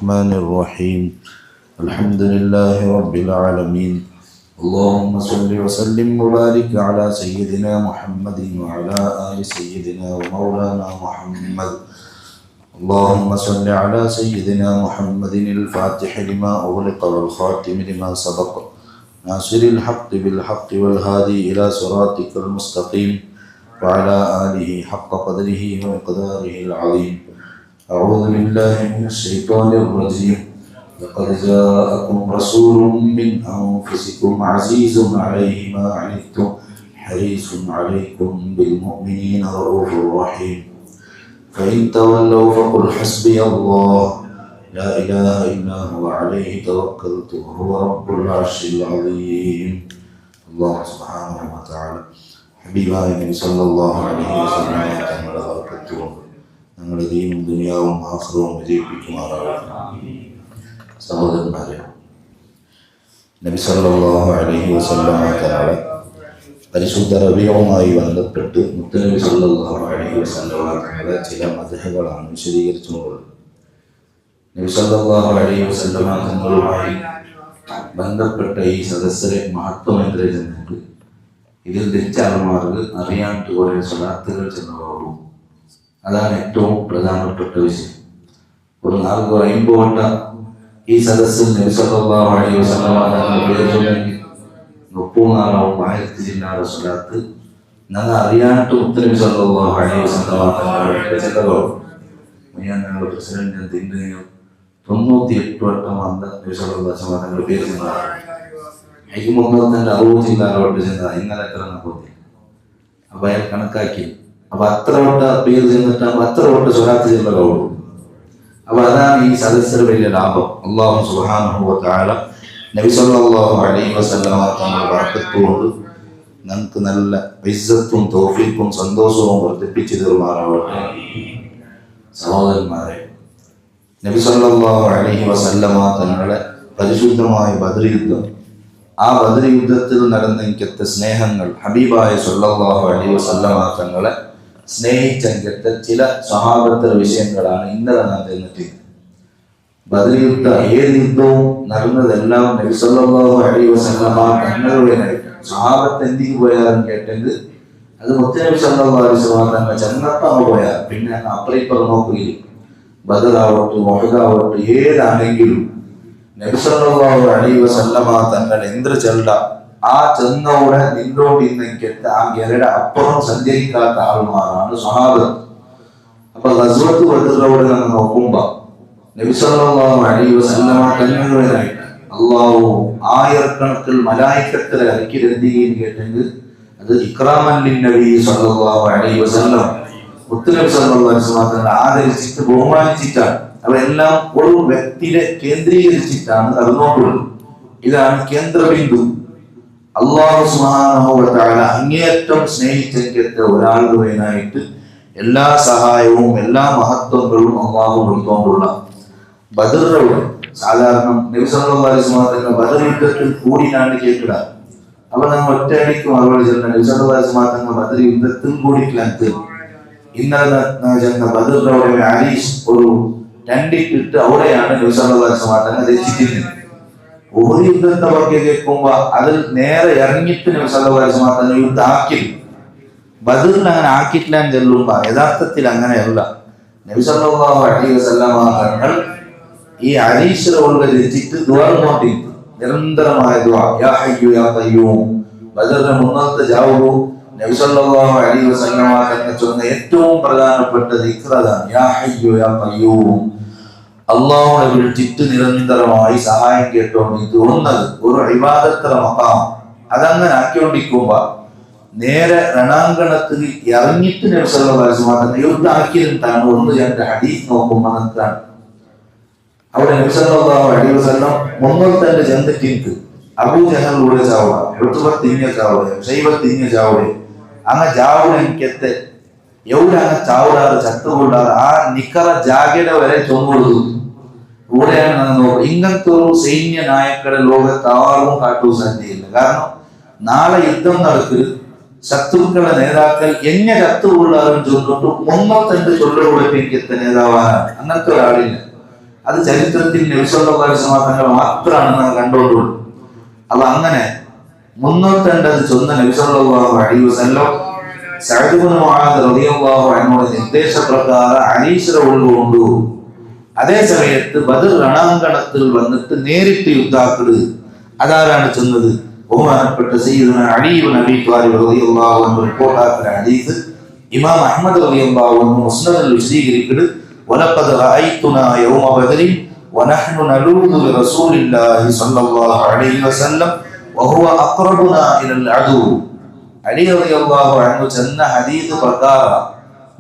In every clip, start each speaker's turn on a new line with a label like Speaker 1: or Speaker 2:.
Speaker 1: الرحمن الرحيم الحمد لله رب العالمين اللهم صل وسلم وبارك على سيدنا محمد وعلى آل سيدنا ومولانا محمد اللهم صل على سيدنا محمد الفاتح لما أغلق والخاتم لما سبق ناصر الحق بالحق والهادي إلى صراطك المستقيم وعلى آله حق قدره ومقداره العظيم أعوذ بالله من الشيطان الرجيم لقد جاءكم رسول من أنفسكم عزيز عليه ما عنتم حريص عليكم بالمؤمنين رؤوف رحيم فإن تولوا فقل حسبي الله لا إله إلا هو عليه توكلت وهو رب العرش العظيم الله سبحانه وتعالى حبيباയ നബി സല്ലല്ലാഹു അലൈഹി വസല്ലം തങ്ങളുടെ ബർക്കത്തും ഞങ്ങളുടെ ദീനും ദുനിയാവും ആഖിറവും വിജയിപ്പിക്കുമാറാകട്ടെ. സഹോദരന്മാരെ, നബി സല്ലല്ലാഹു അലൈഹി വസല്ലം തങ്ങളുടെ പരിശുദ്ധ റബീഉമായി ബന്ധപ്പെട്ട് മുത്തനബി സല്ലല്ലാഹു അലൈഹി വസല്ലം തങ്ങളുടെ ചില മദ്ഹകളാണ് വിശദീകരിച്ചുകൊണ്ടുള്ളത്. നബി സല്ലല്ലാഹു അലൈഹി വസല്ലം തങ്ങളുമായി ബന്ധപ്പെട്ട ഈ സദസ്സിലെ മഹത്വം എന്തെന്ന് ഇതിൽ തിരിച്ചറിമാർക്ക് അറിയാണ്ട് കുറേ സ്വലാത്തുകൾ ചെന്നതോടും അതാണ് ഏറ്റവും പ്രധാനപ്പെട്ട വിഷയം. ഒരു 450 വട്ടം ഈ സദസ്സിൽ നബി സല്ലല്ലാഹു അലൈഹി വസല്ലം തങ്ങളുടെ 34 1000 സ്വലാത്ത് ഞങ്ങൾ അറിയാണ്ട് മുത്തനബി സല്ലല്ലാഹു അലൈഹി വസല്ലം തങ്ങളുടെ ചെന്നതോടും ഞങ്ങളുടെ പ്രസിഡന്റ് തിന്നു 98 വട്ടം വന്ന നബി സല്ലല്ലാഹു അലൈഹി വസല്ലം തങ്ങളുടെ പേര് ചെന്നതാണ്. എനിക്ക് 360 വട്ടം ചെന്നതാണ്. ഇന്നലെ എത്ര നോക്കി അപ്പൊ അയാൾ കണക്കാക്കി. അപ്പൊ അത്ര വട്ട പേര് ചെന്നിട്ടാകുമ്പോ അത്ര വട്ട സ്വലാത്ത് ചെല്ലലുള്ളൂ. അപ്പൊ അതാണ് ഈ സദസ്സിന് വലിയ ലാഭം. അല്ലാഹു സുബ്ഹാനഹു വ തആല നബി സല്ലല്ലാഹു അലൈഹി വസല്ലം തങ്ങളുടെ ബർക്കത്തുകൊണ്ട് നമുക്ക് നല്ല ഇസ്സത്തും തൗഫീഖും സന്തോഷവും വർദ്ധിപ്പിച്ചു തരുമാറാവട്ടെ. സഹോദരന്മാരെ, നബി സല്ലല്ലാഹു അലൈഹി വസല്ലം തങ്ങളുടെ പരിശുദ്ധമായ ബദർ യുദ്ധം, ആ ബദർ യുദ്ധത്തിൽ നടന്ന എനിക്കത്തെ സ്നേഹങ്ങൾ, ഹബീബായ സല്ലല്ലാഹു അലൈഹി വസല്ലം തങ്ങളെ സ്നേഹിച്ചെങ്കിലത്തെ ചില സ്വഹാബത്തിന്റെ വിഷയങ്ങളാണ് ഇന്നലെ നാം തന്നിട്ട്. ബദർ യുദ്ധ ഏത് യുദ്ധവും നടന്നതെല്ലാം നബി സല്ലല്ലാഹു അലൈഹി വസല്ലം തങ്ങളുടേതായിട്ട്. സ്വഹാബത്ത് എന്തിനു പോയാലും കേട്ടെങ്കിൽ അത് മുത്തനബി സല്ലല്ലാഹു അലൈഹി വസല്ലം തങ്ങൾ ചെന്നപ്പോ പോയാൽ പിന്നെ അപ്പുറം നോക്കുകയും ബദർ ആവട്ടെ ഉഹദ് ആവട്ടെ ഏതാണെങ്കിലും നബി സല്ലല്ലാഹു അലൈഹി വസല്ലം തങ്ങൾ എന്ത് ചെല്ല ആ ചെന്നവിടെ നിന്നോണ്ടിന്നെങ്കിൽ ആ ഗരയുടെ അപ്പുറം സഞ്ചരിക്കാത്ത ആൾമാരാണ് സ്വഹാബത്ത്. അപ്പൊ ഗസ്വത്ത് ബദറിലൂടെ നമ്മൾ നോക്കുമ്പോ നബി സല്ലല്ലാഹു അലൈഹി വസല്ലം തങ്ങളുടേതായിട്ട് അല്ലാഹു ആയിരക്കണക്കിൽ മലായികത്തിനെ ഇറക്കിയിരുന്നീന്ന് കേട്ടെങ്കിൽ അത് ഇക്റാമൻ ലിന്നബി സല്ലല്ലാഹു അലൈഹി വസല്ലം മുത്തനബി സല്ലല്ലാഹു അലൈഹി വസല്ലം തങ്ങളെ ആദരിച്ചിട്ട് ബഹുമാനിച്ചിട്ടാണ്. അവയെല്ലാം ഒരു വ്യക്തിയെ കേന്ദ്രീകരിച്ചിട്ടാണ് നടന്നുകൊണ്ടുള്ളത്. ഇതാണ് കേന്ദ്രബിന്ദു. അല്ലാഹു സുബ്ഹാനഹു വ തആല അങ്ങേയറ്റം സ്നേഹിച്ചെങ്കിലത്തെ ഒരാൾക്ക് വേനായിട്ട് എല്ലാ സഹായവും എല്ലാ മഹത്വങ്ങളും അല്ലാഹു കൊടുത്തുകൊണ്ടുള്ള ബദറിലൂടെ സാധാരണ നബി സല്ലല്ലാഹു അലൈഹി വസല്ലം തങ്ങൾ ബദർ യുദ്ധത്തിൽ കൂടിയാണ് കേൾക്കുക. അപ്പൊ നമ്മൾ ഒറ്റയടിക്ക് മറുപടി ചെന്ന നബി സല്ലല്ലാഹു അലൈഹി വസല്ലം തങ്ങൾ ബദർ യുദ്ധത്തിൽ കൂടിയിട്ടില്ല. ഇന്നലെ ചെന്ന ബദറിലൂടെ അലീസ് ഒരു രണ്ടിട്ട് അവിടെയാണ് നബി സല്ലല്ലാഹു അലൈഹി വസല്ലം തങ്ങൾ രചിച്ചിരുന്നത്. ഉഹദ് യുദ്ധത്തെ ಬಗ್ಗೆ കേൾക്കുമ്പോ അതിൽ നേരെ ഇറങ്ങിയിട്ട് നബി സല്ലല്ലാഹു അലൈഹി വസല്ലം തങ്ങൾ യുദ്ധം ആക്കില്ല. ബദറിൽ അങ്ങനെ ആക്കിയിട്ടില്ല എന്ന് ചെല്ലുമ്പോ യഥാർത്ഥത്തിൽ അങ്ങനെയല്ല. നബി സല്ലല്ലാഹു അലൈഹി വസല്ലം തങ്ങൾ ഈ അലീസിനോട് രചിച്ച് ദുആ നോട്ടിട്ട് നിരന്തരമായ ദുആ യാ ഹയ്യു യാ ഖയ്യൂം. ബദറിന്റെ മുന്നത്തെ ജാവു നബി സല്ലല്ലാഹു അലൈഹി വസല്ലം തങ്ങൾ ചൊന്ന ഏറ്റവും പ്രധാനപ്പെട്ട ദിക്ർ അതാണ് യാ ഹയ്യു യാ ഖയ്യൂം. അല്ലാഹുവിനെ വിളിച്ചിട്ട് നിരന്തരമായി സഹായം കേട്ടോണ്ട് തോന്നുന്നത് ഒരു ഇബാദത്തുടെ മഖാം. അതങ്ങനെ ആക്കിക്കൊണ്ടിരിക്കുമ്പോ നേരെ രണാങ്കണത്തിൽ ഇറങ്ങിയിട്ട് നബി സല്ലല്ലാഹു അലൈഹി വസല്ലം തങ്ങൾ യുദ്ധം ആക്കിയിരുന്നിട്ടാണ്. ഒന്ന് രണ്ട് ഹദീസ് നോക്കുമ്പോൾ മനസ്സിലാണ് അവിടെ നബി സല്ലല്ലാഹു അലൈഹി വസല്ലം 32 ജന്തക്കിൻക്ക് അബൂജഹലിലൂടെ ചാവുക, ഉത്ബത്തിങ്ങ ചാവുക, ശൈബത്തിങ്ങ ചാവുക, അങ്ങ ചാവുക എനിക്കെത്തെ എവിടെ അങ്ങ് ചാവുടാറ് ചത്തുകൊണ്ടാറ് ആ നിക്കറ ജാഗര വരെ ചൊന്നുകൊടുത്തു. ഇവിടെയാണ് ഇങ്ങനത്തെ ഒരു സൈന്യ നായക്കടെ ലോകത്ത് ആരും കാട്ടു സാധ്യതയില്ല. കാരണം നാളെ യുദ്ധം നടക്കരുത്, ശത്രുക്കളുടെ നേതാക്കൾ എങ്ങനെ ചത്തുകൊള്ളാറും ചൊല്ലിട്ട് 32 ചൊല്ലുകൊടുപ്പിക്കത്തെ നേതാവാനാണ്. അങ്ങനത്തെ ഒരാളില്ല. അത് ചരിത്രത്തിൽ നബി സല്ലല്ലാഹു അലൈഹി വസല്ലം തങ്ങൾ മാത്രമാണ് കണ്ടുകൊണ്ടുള്ളൂ. അപ്പൊ അങ്ങനെ മുന്നോട്ടേണ്ടത് ചൊന്ന നബി സല്ലല്ലാഹു അലൈഹി വസല്ലം സഅദ് ഇബ്നു മുആദ് റളിയല്ലാഹു അൻഹുവിന്റെ നിർദ്ദേശപ്രകാരം അലീശ്വര ഉൾക്കൊണ്ടു. അതേ സമയത്ത് ബദർ രണാങ്കണത്തിൽ വന്നിട്ട് നേരിട്ട് യുദ്ധാക്കള് അതാരാണ് ചെന്നത്? ബഹുമാനപ്പെട്ട സയ്യിദുന അലി ഇബ്നു അബീ ത്വാലിബ് റളിയല്ലാഹു അൻഹു റിപ്പോർട്ടാക്കുന്ന ഹദീസ് ഇമാം അഹ്മദ് റളിയല്ലാഹു അൻഹു മുസ്നദിൽ വിശദീകരിക്കുന്നത് വലഖദ് റഅയ്തുനാ യൗമ ബദരിൻ വനഹ്നു നലൂദു ബിറസൂലില്ലാഹി സ്വല്ലല്ലാഹു അലൈഹി വസല്ലം വഹുവ അഖറബുനാ ഇലൽ അദു. അലി റളിയല്ലാഹു അൻഹു ചെന്ന ഹദീസ് പ്രകാരം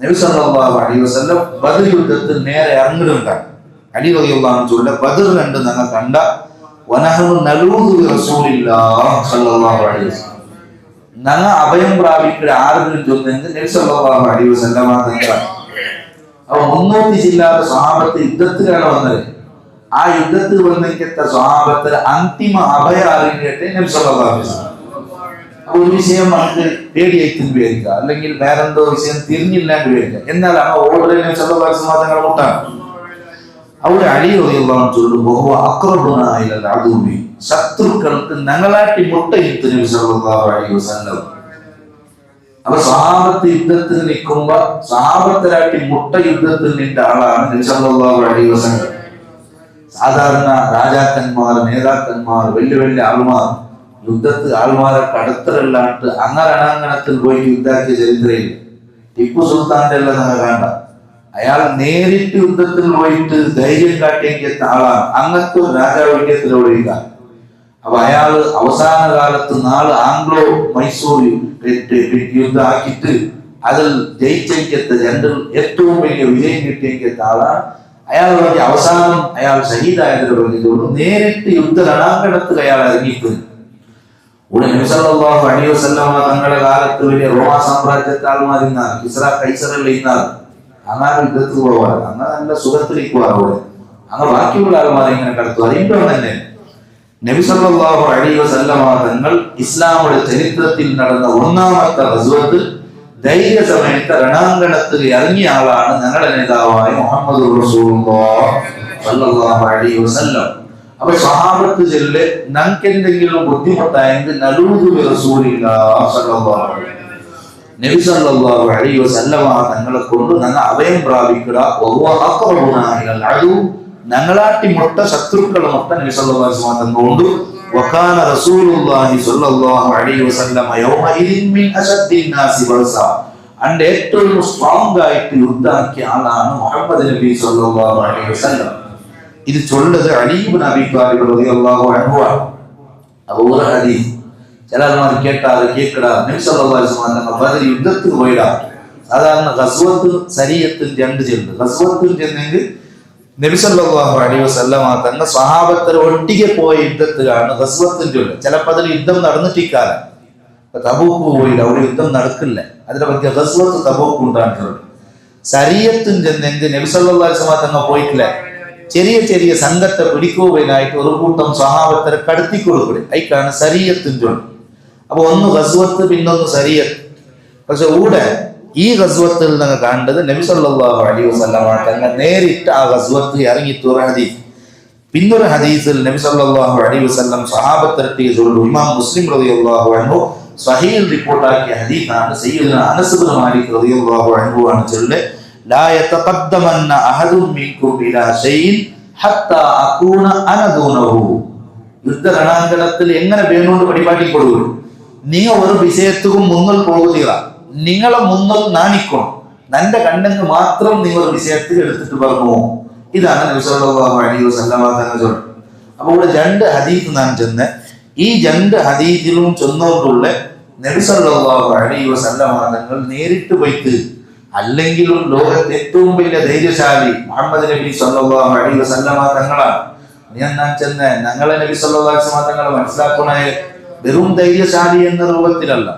Speaker 1: നബി സല്ലല്ലാഹു അലൈഹി വസല്ലം ബദർ യുദ്ധത്തിൽ നേരെ ഇറങ്ങിടുണ്ടാണ്. അലി റളിയല്ലാഹു അൻഹു ചൊല്ല ബദർ കണ്ട് ഞങ്ങൾ കണ്ട വനഹ്നു നലൂദു ബിറസൂലില്ലാഹി സ്വല്ലല്ലാഹു അലൈഹി വസല്ലം ഞങ്ങൾ അഭയം പ്രാപിക്കുന്ന ആരെങ്കിലും ചൊന്നെങ്കിൽ നബി സല്ലല്ലാഹു അലൈഹി വസല്ലം തങ്ങളാണ്. അപ്പൊ 300 ജില്ലാത്ത സ്വഹാബത്ത് യുദ്ധത്തിലാണ് വന്നത്. ആ യുദ്ധത്തിൽ വന്നിക്കത്തെ സ്വഹാബത്തിന് അന്തിമ അഭയ അറിഞ്ഞിട്ട് നബി സല്ലല്ലാഹു അലൈഹി വസല്ലം ഒരു വിഷയം നമുക്ക് പേടിയായിട്ട് വിചാരിക്കുക, അല്ലെങ്കിൽ വേറെന്തോ വിഷയം തിരിഞ്ഞില്ലാണ്ട് വിചാരിക്കുക. എന്നാൽ ആ ഓർഡർ നബി സല്ലല്ലാഹു അലൈഹി വസല്ലം തങ്ങളെ മുട്ടാണ്. അവിടെ അലി റളിയല്ലാഹു അൻഹു ചൊല്ലുമ്പോൾ അഖറബുനാ ഇലൽ അദുവി, ശത്രുക്കൾക്ക് ഞങ്ങളാട്ടി മുട്ടയിട്ട് നബി സല്ലല്ലാഹു അലൈഹി വസല്ലം. അപ്പൊ സ്വഹാബത്ത് യുദ്ധത്തിൽ നിൽക്കുമ്പോ സ്വഹാബത്തിലാട്ടി മുട്ട യുദ്ധത്തിൽ നിന്ന ആളാണ് നബി സല്ലല്ലാഹു അലൈഹി വസല്ലം. സാധാരണ രാജാക്കന്മാർ, നേതാക്കന്മാർ, വലിയ വലിയ ആൾമാർ യുദ്ധത്തിൽ ആൾമാരെ കടത്തരല്ലാണ്ട് രണാങ്കണത്തിൽ പോയി യുദ്ധാക്കിയ ചരിത്രമില്ല. ടിപ്പു സുൽത്താന്റെ എല്ലാം നമ്മൾ വേണ്ട, അയാൾ നേരിട്ട് യുദ്ധത്തിൽ പോയിട്ട് ധൈര്യം കാട്ടിയെങ്കിൽ ആളാണ്. അങ്ങനത്തെ ഒരു രാജാവിന്യത്തിലൂടെ ഇല്ല. അപ്പൊ അയാള് അവസാന കാലത്ത് 4 ആംഗ്ലോ മൈസൂർ യുദ്ധം ആക്കിയിട്ട് അതിൽ ജയിച്ചെങ്കിൽ രണ്ടിൽ ഏറ്റവും വലിയ വിജയം കിട്ടിയെങ്കിൽ ആളാണ്. അയാൾ പറഞ്ഞ അവസാനം അയാൾ ഷഹീദായതിനെ പറഞ്ഞതുകൊണ്ട് നേരിട്ട് യുദ്ധ രണാങ്കണത്തിൽ അയാൾ ഇറങ്ങിയിട്ടുണ്ട്. ഉടനെ നബി സല്ലല്ലാഹു അലൈഹി വസല്ലം തങ്ങളുടെ കാലത്ത് വലിയ റോമാ സാമ്രാജ്യത്തെ ആൾമാരിന്നാണ്, കിസ്ര കൈസറെല്ലാം ഇന്നാണ്. അങ്ങനെ യുദ്ധത്തിൽ പോവാറ്, അങ്ങനെ നല്ല സുഖത്തിലേക്ക് പോവാറ്. അങ്ങനെ ബാക്കിയുള്ള ആൾമാരെ ഇങ്ങനെ കടത്തുക. അതിൻ്റെ തന്നെ നബി സല്ലല്ലാഹു അലൈഹി വസല്ലം തങ്ങൾ ഇസ്ലാമിന്റെ ചരിത്രത്തിൽ നടന്ന ഒന്നാമത്തെ ഗസ്വത്ത് ധൈര്യ സമയത്ത് രണാങ്കണത്തിൽ ഇറങ്ങിയ ആളാണ് ഞങ്ങളുടെ നേതാവായ മുഹമ്മദ് റസൂലുള്ളാഹി സ്വല്ലല്ലാഹു അലൈഹി വസല്ലം. അപ്പൊ സ്വഹാബത്ത് ചെല്ലെ ഞങ്ങൾക്ക് എന്തെങ്കിലും ബുദ്ധിമുട്ടായെങ്കിൽ നലൂദു ബി റസൂലില്ലാഹി സ്വല്ലല്ലാഹു അലൈഹി വസല്ലം, നബി സല്ലല്ലാഹു അലൈഹി വസല്ലം തങ്ങളെ കൊണ്ട് ഞങ്ങൾ അഭയം പ്രാപിക്കുക. വഹുവ അഖറബുനാ ഇലൽ അദു, ഞങ്ങളാട്ടി മുട്ട ശത്രുക്കളെ മുട്ട നബി സല്ലല്ലാഹു അലൈഹി വസല്ലം തങ്ങളുണ്ട്. വകാന റസൂലുള്ളാഹി സ്വല്ലല്ലാഹു അലൈഹി വസല്ലം യൗമഇദിൻ മിൻ അശദ്ദിൻ നാസി ബർസ, അണ്ട് ഏറ്റവും സ്ട്രോങ് ആയിട്ട് യുദ്ധാക്കിയ ആളാണ് മുഹമ്മദ് നബി സല്ലല്ലാഹു അലൈഹി വസല്ലം. ഇത് ചൊല്ലത് അലി ഇബ്നു അബീ ത്വാലിബ് റളിയല്ലാഹു അൻഹു ആണ്. അപ്പോൾ ഒരു ഹദീസ് ചില ആൾമാർ കേട്ടാൽ കേൾക്കടാ, നബി സല്ലല്ലാഹു അലൈഹി വസല്ലം തങ്ങൾ ബദർ യുദ്ധത്തിൽ പോയിടാ. സാധാരണ ഗസ്വത്ത് സരിയത്തിൽ 2 ചെല്ലുന്നത്. ഗസ്വത്തിൽ ചെന്നെങ്കിൽ നബി സല്ലല്ലാഹു അലൈഹി വസല്ലം തങ്ങൾ സ്വഹാബത്തിൽ ഒട്ടിಗೆ പോയ യുദ്ധത്തിലാണ് ഗസ്വത്തിൽ ചൊല്ലുക. ചിലപ്പോൾ അതിൽ യുദ്ധം നടന്നിട്ടിക്കാലം തബൂക്ക് പോയില്ല, അവിടെ യുദ്ധം നടക്കില്ല. അതിനെ പറ്റിയ ഗസ്വത്ത് തബൂക്ക് ഉണ്ടാണ് ചൊല്ലുക. സരിയത്തും ചെന്നെങ്കിൽ നബി സല്ലല്ലാഹു അലൈഹി വസല്ലം തങ്ങൾ പോയിട്ടില്ല. ചെറിയ ചെറിയ സംഘത്തെ പിടിക്കുവാനായിട്ട് ഒരു കൂട്ടം സ്വഹാബത്തിനെ കടത്തി കൊടുക്കും. അതിക്കാണ് സരിയത്തും ചൊല്ലുക. അപ്പൊ ഒന്ന് ഗസ്വത്ത്, പിന്നൊന്ന് സരിയത്ത്. പക്ഷെ ഇവിടെ ഈ ഗസ്വത്തിൽ നിങ്ങൾ കണ്ടത് നബി സല്ലല്ലാഹു അലൈഹി വസല്ലം തങ്ങൾ നേരിട്ട് ആ ഗസ്വത്ത് ഇറങ്ങിത്തുറ ഹദീസ്. പിന്നൊരു ഹദീസിൽ നബി സല്ലല്ലാഹു അലൈഹി വസല്ലം സ്വഹാബത്തിനെ ചൊല്ലു. ഇമാം മുസ്ലിം റളിയല്ലാഹു അൻഹു സ്വഹീഹ് റിപ്പോർട്ടാക്കിയ ഹദീസാണ്. സയ്യിദുനാ അനസ് ഇബ്നു മാലിക് റളിയല്ലാഹു അൻഹു ആണ് ചൊല്ലുന്നത്, ലാ യതഖദ്ദമന്ന അഹദും മിൻകും ഇലാ ഷൈഇൻ ഹത്താ അകൂന അന ദൂനഹു. യുദ്ധ രണാങ്കണത്തിൽ എങ്ങനെ വേണോണ്ട് പരിപാടിക്കൊള്ളൂ. നിങ്ങൾ ഒരു വിഷയത്തും മുന്നിൽ പോകുക, നിങ്ങളെ മുന്നിൽ നാണിക്കണം. നന്റെ കണ്ണെന്ന് മാത്രം നിങ്ങൾ വിഷയത്തിൽ എടുത്തിട്ട് പറഞ്ഞു. ഇതാണ് നബി സല്ലല്ലാഹു അലൈഹി വസല്ലം തങ്ങൾ ചൊല്ലുന്നത്. അപ്പൊ ഇവിടെ 2 ഹദീസ് നാം ചെന്ന് ഈ 2 ഹദീസിലും ചെന്നോണ്ടുള്ള നബി സല്ലല്ലാഹു അലൈഹി വസല്ലം തങ്ങൾ നേരിട്ട് പോയിട്ട്, അല്ലെങ്കിലും ലോകത്തെ ഏറ്റവും വലിയ ധൈര്യശാലി മുഹമ്മദ് നബി സല്ലല്ലാഹു അലൈഹി വസല്ലം തങ്ങളാണ്. ഞാൻ ചെന്ന് ഞങ്ങളെ നബി സല്ലല്ലാഹു അലൈഹി വസല്ലം തങ്ങളെ മനസ്സിലാക്കണേ വെറും ധൈര്യശാലി എന്ന രൂപത്തിലല്ല,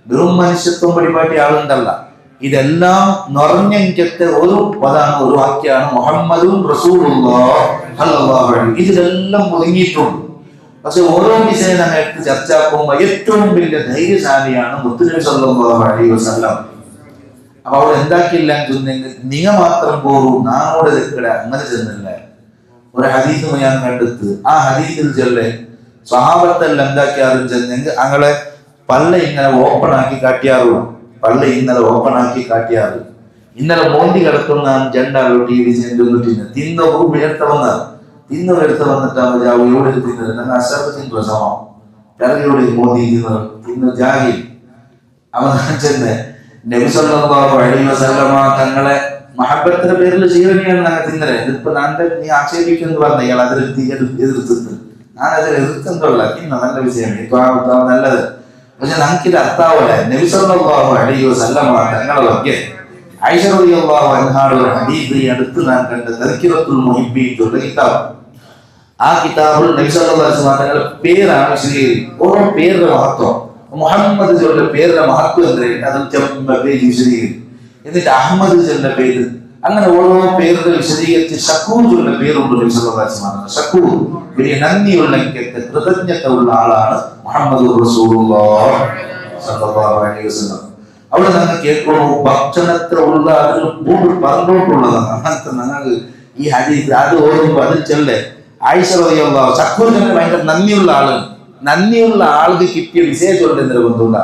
Speaker 1: വെറും മനുഷ്യത്വം പരിപാടി ആളുണ്ടല്ല. ഇതെല്ലാം നിറഞ്ഞെങ്കത്തെ ഒരു പദാണ്, ഒരു വാക്യാണ് മുഹമ്മദും റസൂലുള്ളാഹി സ്വല്ലല്ലാഹു അലൈഹി. ഇതിലെല്ലാം ഒതുങ്ങിയിട്ടുണ്ട്. പക്ഷെ ഓരോ വിഷയം നമ്മൾ എടുത്ത് ചർച്ചയാക്കുമ്പോൾ ഏറ്റവും വലിയ ധൈര്യശാലിയാണ് മുത്തുനബി സല്ലല്ലാഹു അലൈഹി വസല്ലം. അപ്പൊ അവിടെ എന്താക്കിയില്ല ചെന്നെങ്കിൽ നിങ്ങൾ മാത്രം പോകൂ, നാളോടെ തെക്കട അങ്ങനെ ചെന്നില്ല. ഒരു ഹദീസ് ഞാൻ കണ്ടെത്ത് ആ ഹദീസിൽ ചെല്ലേ സ്വഹാബത്തെല്ലാം എന്താക്കിയാറും ചെന്നെങ്കിൽ അങ്ങളെ പള്ള ഇങ്ങനെ ഓപ്പൺ ആക്കി കാട്ടിയാറുള്ളൂ. പള്ള ഇന്നലെ ഓപ്പൺ ആക്കി കാട്ടിയാറ്. ഇന്നലെ മോന്തി കിടക്കുന്ന ജണ്ടാളോ ടി വി തിന്ന എടുത്ത വന്നത് എടുത്ത് വന്നിട്ടാണ് എവിടെ തിന്നത് ഞങ്ങൾ അശർത്ത് തിന്നു സമം പിറകിലൂടെ മോദി തിന്ന് ജാഗി അവൻ ചെന്ന് നബി സല്ലല്ലാഹു അലൈഹി വസല്ലമ തങ്ങളെ മഹബത്തിന്റെ പേരിൽ ജീവനെയാണ് ഞങ്ങൾ തിന്നലെ. ഇതിപ്പോ നീ ആക്ഷേപിക്കുന്നു പറഞ്ഞ ഇയാൾ അതിൽ എതിർത്തിട്ട് ഞാൻ അതിൽ എതിർക്കുന്നല്ല തിന്ന നല്ല വിഷയം നല്ലത്. പക്ഷെ ഞങ്ങൾക്കിത് അർത്ഥാവൂല. നബി സല്ലല്ലാഹു അലൈഹി വസല്ലമ തങ്ങളെ ಬಗ್ಗೆ ആയിഷ റളിയല്ലാഹു അൻഹയുടെ ഒരു ഹദീസ് അടുത്ത് ഞാൻ കണ്ട തദ്കിറത്തുൽ മുഹിബ്ബീൻ എന്ന കിതാബ്. ആ കിതാബിൽ നബി സല്ലല്ലാഹു അലൈഹി വസല്ലം തങ്ങളുടെ പേരാണ് വിശദീകരിക്കുന്നത്. ഓരോ പേരുടെ മഹത്വം മുഹമ്മദ് ചൊല്ലുന്ന പേരുടെ മഹത്വം എന്തിനാണ് അതിൽ പേര് വിശദീകരിക്കും. എന്നിട്ട് അഹമ്മദ് ചൊല്ലുന്ന പേര് അങ്ങനെ ഓരോ പേരുടെ വിശദീകരിച്ച് ഷക്കൂർ ചൊല്ലുന്ന പേരുണ്ട് നബി സല്ലല്ലാഹു അലൈഹി വസല്ലം. ഷക്കൂർ വലിയ നന്ദിയുള്ള കൃതജ്ഞത ഉള്ള ആളാണ് മുഹമ്മദ് റസൂലുള്ളാഹി സ്വല്ലല്ലാഹു അലൈഹി വസല്ലം. അവിടെ ഞങ്ങൾ കേൾക്കണു ഭക്ഷണത്തെ ഉള്ള അതിൽ പറഞ്ഞോട്ടുള്ളതാണ്. അങ്ങനത്തെ ഞങ്ങൾ ഈ ഹദീസ് അത് ഓർമ്മ അതിൽ ചെല്ലേ ആയിഷ റളിയല്ലാഹു ഷക്കൂർ തന്നെ ഭയങ്കര നന്ദിയുള്ള ആളാണ്. നന്ദിയുള്ള ആൾക്ക് കിട്ടിയ വിശേഷം എന്തൊരു ബന്ധമുണ്ട.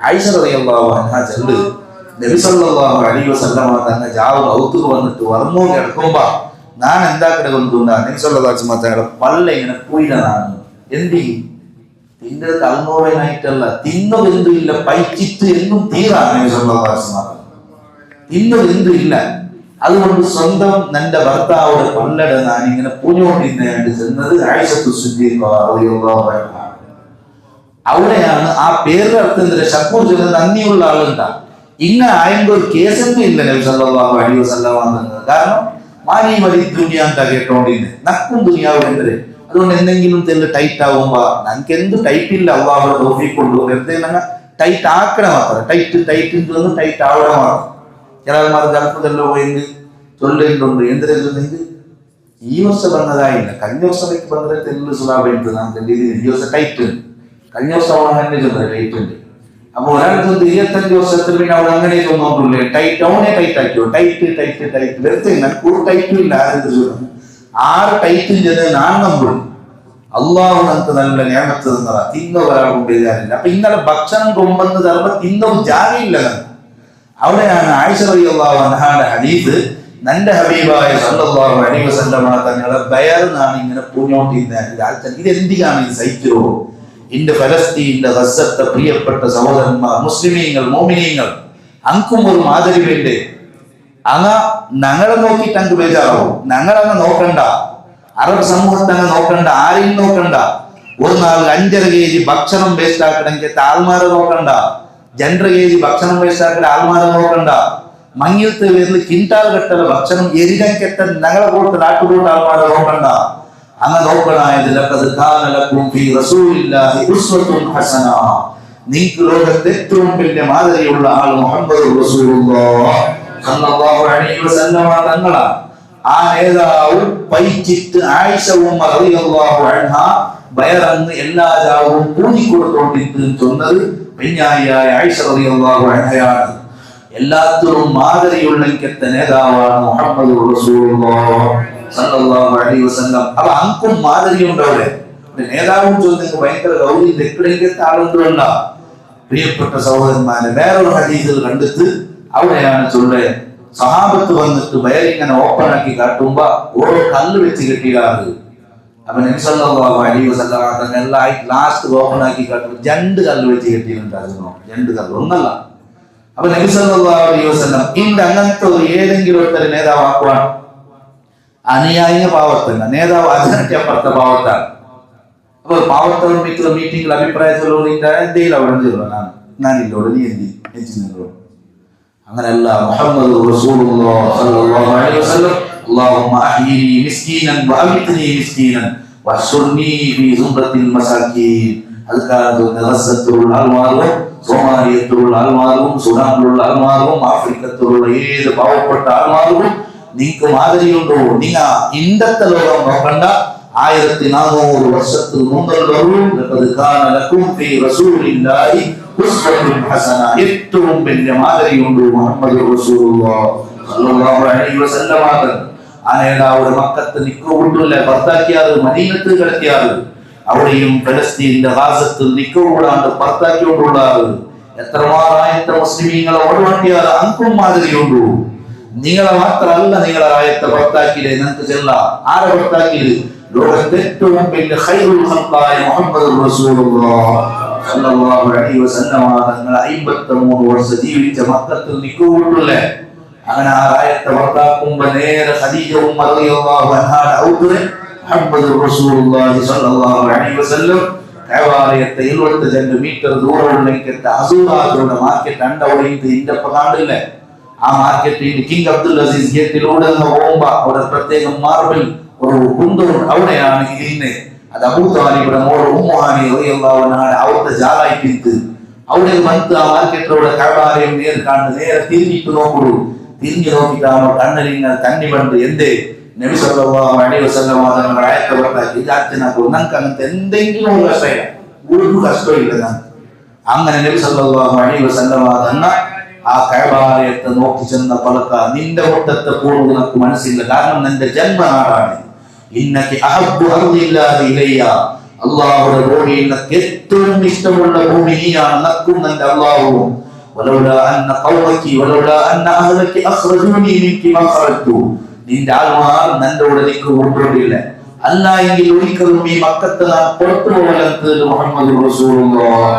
Speaker 1: ആയിഷ റളിയല്ലാഹു അൻഹ ചെല്ല് നബി സല്ലല്ലാഹു അലൈഹി വസല്ലമ തന്നെ ജാവ് ഔത്തുക്ക് വന്നിട്ട് വർമ്മോ കിടക്കുമ്പോ ഞാൻ എന്താ കിടക്കുന്നുണ്ടാ നബി സല്ലല്ലാഹു അലൈഹി വസല്ലമ തങ്ങളുടെ പള്ള ഇങ്ങനെ പോയിടാനാണ്. എന്തി തിന്റെ തലമുറനായിട്ടല്ല തിന്നതെന്തില്ല പൈച്ചിട്ട് എന്നും തീരാണ് നബി സല്ലല്ലാഹു അലൈഹി വസല്ലമ തിന്നതെന്തില്ല. അതുകൊണ്ട് സ്വന്തം നിന്റെ ഭർത്താവുടെ പള്ളട ഞാൻ ഇങ്ങനെ പൂഞ്ഞോണ്ടിരുന്നായിട്ട് ചെന്നത് ആയിഷത്തു സിദ്ദീഖ റളിയല്ലാഹു അൻഹ. അവിടെയാണ് ആ പേരുടെ അർത്ഥം എന്തിനാ ഷക്കൂർ ചെന്നത് നന്ദിയുള്ള ആളുണ്ടാ. ഇങ്ങനെ ആയെങ്കിൽ ഒരു കേസൊന്നും ഇല്ല നബി സല്ലല്ലാഹു അലൈഹി വസല്ലമ തന്നത്. കാരണം മാനി മതി ദുനിയാന്താ കേട്ടോണ്ടിരുന്നത് നക്കും ദുനിയാവ് എന്തിന്. അതുകൊണ്ട് എന്തെങ്കിലും തെല്ല് ടൈറ്റ് ആവുമ്പോ നമുക്ക് എന്ത് ടൈറ്റ് ഇല്ല അള്ളാഹുടെ തൗഫീഖ് കൊണ്ടുപോകും. എന്തെങ്കിലും ടൈറ്റ് ആക്കണം മാത്രം. ടൈറ്റ് ആവണം മാത്രം. ചിലന്മാർ ഗൾഫിലെല്ലോ പോയെങ്കിൽ ചൊല്ലുന്നുണ്ട് എന്തിനാ ചൊല്ലെങ്കിൽ ഈ വർഷം വന്നതായില്ല കഴിഞ്ഞ വർഷത്തേക്ക് വന്നത് തെല്ല് സുലാഭുണ്ട്. നമുക്ക് ഈ വർഷം ടൈറ്റ് ഉണ്ട്. കഴിഞ്ഞ വർഷം തന്നെ ചൊന്നത് ടൈറ്റ് ഉണ്ട്. അപ്പൊ ഒരാൾക്ക് 25 വർഷത്തിൽ പിന്നെ അവിടെ അങ്ങനെ തോന്നുന്നില്ലേ ടൈറ്റ് അവനെ ടൈറ്റ് ആക്കിയോ ടൈറ്റ് വെറുതെ ഒരു ടൈറ്റും ഇല്ല. ആറ് ടൈറ്റും ചെന്ന് ഞാൻ നമ്പും അള്ളാഹു നമുക്ക് നല്ല നിയമത്ത് തന്നതാ. തിന്ന ഒരാൾക്കും ബേജാറില്ല. അപ്പൊ ഇന്നലെ ഭക്ഷണം കൊമ്പെന്ന് തരുമ്പോ തിന്നും ജാതിയില്ല. അവിടെയാണ് ആയിഷ റളിയല്ലാഹു അൻഹയുടെ ഹദീസ് നന്റെ ഹബീബായ സല്ലല്ലാഹു അലൈഹി വസല്ലമ തങ്ങളെ ബയർന്നാണ് ഇങ്ങനെ പൂഞ്ഞോണ്ടിരുന്നത്. ഇതെന്തിനാണ് ഇത് സഹിക്കോ? ഇന്റെ ഫലസ്തീന്റെ ഗസത്തെ പ്രിയപ്പെട്ട സഹോദരന്മാർ മുസ്ലിമീങ്ങൾ മോമിനീങ്ങൾ അങ്കും ഒരു മാതിരി വേണ്ടേ. ഞങ്ങളെ നോക്കിയിട്ട് അങ്ങ് ബേജാറാവും. ഞങ്ങളങ്ങ് നോക്കണ്ട. അറബ് സമൂഹത്തെ അങ്ങ് നോക്കണ്ട. ആരെയും നോക്കണ്ട. ഒരു നാൾ 5.5 kg ഭക്ഷണം വേസ്റ്റ് ആക്കണമെങ്കിൽ ആൾമാരെ നോക്കണ്ട. 2.5 kg ഭക്ഷണം വേസ്റ്റ് ആക്കണ ആൾമാരെ നോക്കണ്ട. മങ്ങിയത്തെ പേരിൽ കിൻറ്റാൽ കെട്ടല ഭക്ഷണം എരികാൻ കെട്ട ഞങ്ങളെ പോലത്തെ നാട്ടുപോട്ട് ആൾമാരെ നോക്കണ്ട. അങ്ങനെ നോക്കണായത് നിങ്ങൾക്ക് ലോകത്തെ ഏറ്റവും വലിയ മാതൃകയുള്ള ആൾ മുഹമ്മദ് റസൂലുള്ളാഹി സല്ലല്ലാഹു അലൈഹി വസല്ലമ തങ്ങളാണ്. ആ നേതാവ് പൈച്ചിട്ട് ആയിഷ ഉമ്മ റളിയല്ലാഹു അൻഹ ബയറന്ന് എല്ലാ ജാവും പൂജിക്കൊടുത്തോണ്ടിട്ട് ചൊന്നത് പെഞ്ഞായിയായ ആയിഷ റളിയല്ലാഹു അൻഹയാണ്. എല്ലാത്തിനും മാതൃകയുള്ള നേതാവാണ് മുഹമ്മദ് റസൂലുള്ളാഹി സല്ലല്ലാഹു അലൈഹി വസല്ലം. അപ്പൊ അങ്കും മാതൃകയുണ്ട്. അവിടെ നേതാവും ചോദിച്ചു ഭയങ്കര ഗൗരി തെക്കിടേക്കത്തെ ആളുകളുണ്ട. പ്രിയപ്പെട്ട സഹോദരന്മാരെ വേറൊരു ഹദീസിൽ കണ്ടെത്ത് അവിടെയാണ് ചൊല്ലേ സഹാബത്ത് വന്നിട്ട് ബയറിങ്ങനെ ഓപ്പൺ ആക്കി കാട്ടുമ്പോ ഓരോ കല്ല് വെച്ച് കെട്ടിയാറ്. അപ്പൊ നബി സല്ലല്ലാഹു അലൈഹി വസല്ലം തങ്ങളായി ലാസ്റ്റ് ഓപ്പൺ ആക്കി കാട്ടുമ്പോ 2 കല്ല് വെച്ച് കെട്ടിയിട്ടുണ്ടായിരുന്നു. 2 കല്ല് ഒന്നല്ല. അപ്പൊ നബി സല്ലല്ലാഹു അലൈഹി വസല്ലം ഇന്ന് അങ്ങനത്തെ ഏതെങ്കിലും ഒരു നേതാവാക്കുവാൻ അനുയായിക പാവത്തല്ല. നേതാവ് അതിനൊക്കെ അപ്പുറത്തെ പാവത്താണ്. അപ്പൊ പാവത്തോട് മീറ്റിംഗിൽ അഭിപ്രായത്തിലൂടെ എന്തെങ്കിലും അവിടെ ഞാനില്ലോട് നീ എന്തി അങ്ങനെയല്ല. മുഹമ്മദ് റസൂലുള്ളാഹി സ്വല്ലല്ലാഹു അലൈഹി വസല്ലം اللهم احيني مسكينا وامتني مسكينا واحشرني في زمرة المساكين. അതുകാരണം ഗസത്തുള്ള ആൾമാരും സോമാലിയത്തുള്ള ആൾമാരും സുഡാനിലുള്ള ആൾമാരും ആഫ്രിക്കത്തിലുള്ള ഏത് പാവപ്പെട്ട ആൾമാരും നിങ്ങൾക്ക് മാതൃകയുണ്ടോ? നിങ്ങ ഇന്നത്തെ ലോകം നോക്കണ്ട. 1400 വർഷത്തിൽ മുമ്പുള്ളവരും ഏറ്റവും വലിയ മാതൃകയുണ്ട് മുഹമ്മദ് റസൂലുള്ളാഹി സ്വല്ലല്ലാഹു അലൈഹി വസല്ലം. ആ നേതാവിടെ മക്കത്ത് നിക്കോട്ടുള്ള ഭർത്താക്കിയാറ് മദീനത്ത് കിടത്തിയാറ് അവിടെയും ഫലസ്തീന്റെ ഗാസത്ത് നിക്കോടാണ്ട് ഭർത്താക്കിക്കൊണ്ടുള്ളാറ് എത്രമാറായത്തെ മുസ്ലിമീങ്ങളെ ഓടുവാട്ടിയാറ് അങ്കും മാതിരിയുണ്ടു. നിങ്ങളെ മാത്രമല്ല നിങ്ങളെ ആയത്തെ ഭർത്താക്കിലെ നിങ്ങൾക്ക് ചെല്ലാം. ആരെ ഭർത്താക്കില്? ലോകത്തെ ഏറ്റവും വലിയ ഖൈറുൽ ഖൽഖായ മുഹമ്മദ് റസൂലുള്ളാഹി സ്വല്ലല്ലാഹു അലൈഹി വസല്ലം തങ്ങളെ 53 വർഷം ജീവിച്ച മക്കത്തിൽ നിൽക്കുകൊണ്ടല്ലേ. അങ്ങനെ ആ ആയത്തെ ഭർത്താക്കുമ്പോ നേരെ ഖദീജ ഉമ്മ റളിയല്ലാഹു അൻഹായുടെ ഔദറെ മുഹമ്മദ് റസൂലുള്ളാഹി സ്വല്ലല്ലാഹു അലൈഹി വസല്ലം കഅബാലയത്തെ 72 മീറ്റർ ദൂരമുള്ള അസൂറാകളുടെ മാർക്കറ്റ് അണ്ടവിടെയും ഇന്റപ്പ കാണില്ല. ആ മാർക്കറ്റിൽ കിങ് അബ്ദുൽ അസീസ് ഗേറ്റിലൂടെ പോകുമ്പോ അവിടെ പ്രത്യേകം മാർബിൾ ഒരു കുന്തമുണ്ട്. അവിടെയാണ് ഇന്ന് അത് അബൂ താലിബിന്റെ മോൾ ഉമ്മു ഹാനി റളിയല്ലാഹു അൻഹയുടെ അവിടുത്തെ ജാലായിപ്പിത്ത് അവിടെ വന്ന് ആ മാർക്കറ്റിലൂടെ കഅബാലയം നേർക്കാണ്ട് നേരെ തിരിഞ്ഞിട്ട് നോക്കുള്ളൂ. തിരിഞ്ഞു നോക്കിയിട്ടാണ് കണ്ണലിങ്ങനെ തന്നി പണ്ട് എന്തേ നബി സല്ലല്ലാഹു അലൈഹി വസല്ലം തങ്ങളുടെ ആയത്തെ ഭർത്താക്കി ഇതാക്കിനാക്കൂ. നമുക്ക് അങ്ങനത്തെ എന്തെങ്കിലും ഒരു കഷ്ടമില്ല, ഒരു കഷ്ടമില്ല. അങ്ങനെ നബി സല്ലല്ലാഹു അലൈഹി വസല്ലം തന്ന ആ കഅബാലയത്തെ നോക്കി ചെന്ന പലക്ക നിന്റെ മുറ്റത്തെ പൂർവ്വ നിനക്ക് മനസ്സില്ല. കാരണം നിന്റെ ജന്മനാടാണ്. ഇന്നക അഹബ്ബു അർദില്ലാഹി ഇലയ്യ, അല്ലാഹുവിന്റെ ഭൂമിയിൽ നിനക്ക് ഏറ്റവും ഇഷ്ടമുള്ള ഭൂമി നീയാണ്. നക്കും നിന്റെ അല്ലാഹുവും വലൗലാ അന്ന ഖൗമകി വലൗലാ അന്ന അഹ്ലകി അഖ്റജൂനി മിൻകി മാ ഖറജ്തു, നിന്റെ ആൾമാർ നിന്റെ കൂടെ നിൽക്കു കൊണ്ടില്ല. അല്ല എങ്കിൽ ഒരിക്കലും ഈ മക്കത്ത് നാം പുറത്തു പോകലെന്ന് മുഹമ്മദ് റസൂലുള്ളാഹി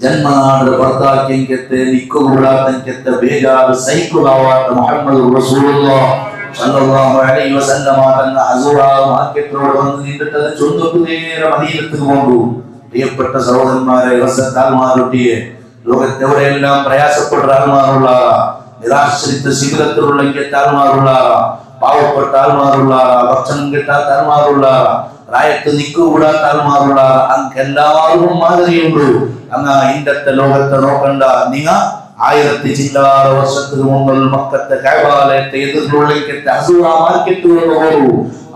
Speaker 1: ജന്മനാട് ഭർത്താക്കിയത്തെ നിൽക്കുകൂടാത്തെ ബേജാറ് സഹിക്കുവാത്ത മുഹമ്മദ് റസൂലുള്ളാഹി സ്വല്ലല്ലാഹു അലൈഹി വസല്ലം തന്ന അസൂറ മാർക്കറ്റിലൂടെ വന്ന് നിന്നിട്ട് ചൊല്ലുകു നേരെ മദീനത്തേക്ക് കൊണ്ടു. പ്രിയപ്പെട്ട സഹോദരന്മാരെ, ആൾമാരൊട്ടിയെ ലോകത്തെവിടെയെല്ലാം പ്രയാസപ്പെട്ട ആൾമാരുള്ള, നിരാശ്രിത ശിബിരത്തിലുള്ള ആൾമാരുള്ള, പാവപ്പെട്ട ആൾമാരുള്ള, ഭക്ഷണം കിട്ടാത്ത ആൾമാരുള്ള, പ്രായത്ത് നിൽക്കുകൂടാത്ത ആൾമാരുള്ള എല്ലാവരും മാതിരിയുള്ളൂ. അങ്ങ് ഇന്നത്തെ ലോകത്തെ നോക്കണ്ട. നിങ്ങ 1000 ചില്ലാറ വർഷത്തിന് മുമ്പ് മക്കത്തെ കഅബാലയത്തെ എതിർന്നുള്ളിക്കത്തെ അസൂറ മാർക്കറ്റുകൾ പോകൂ.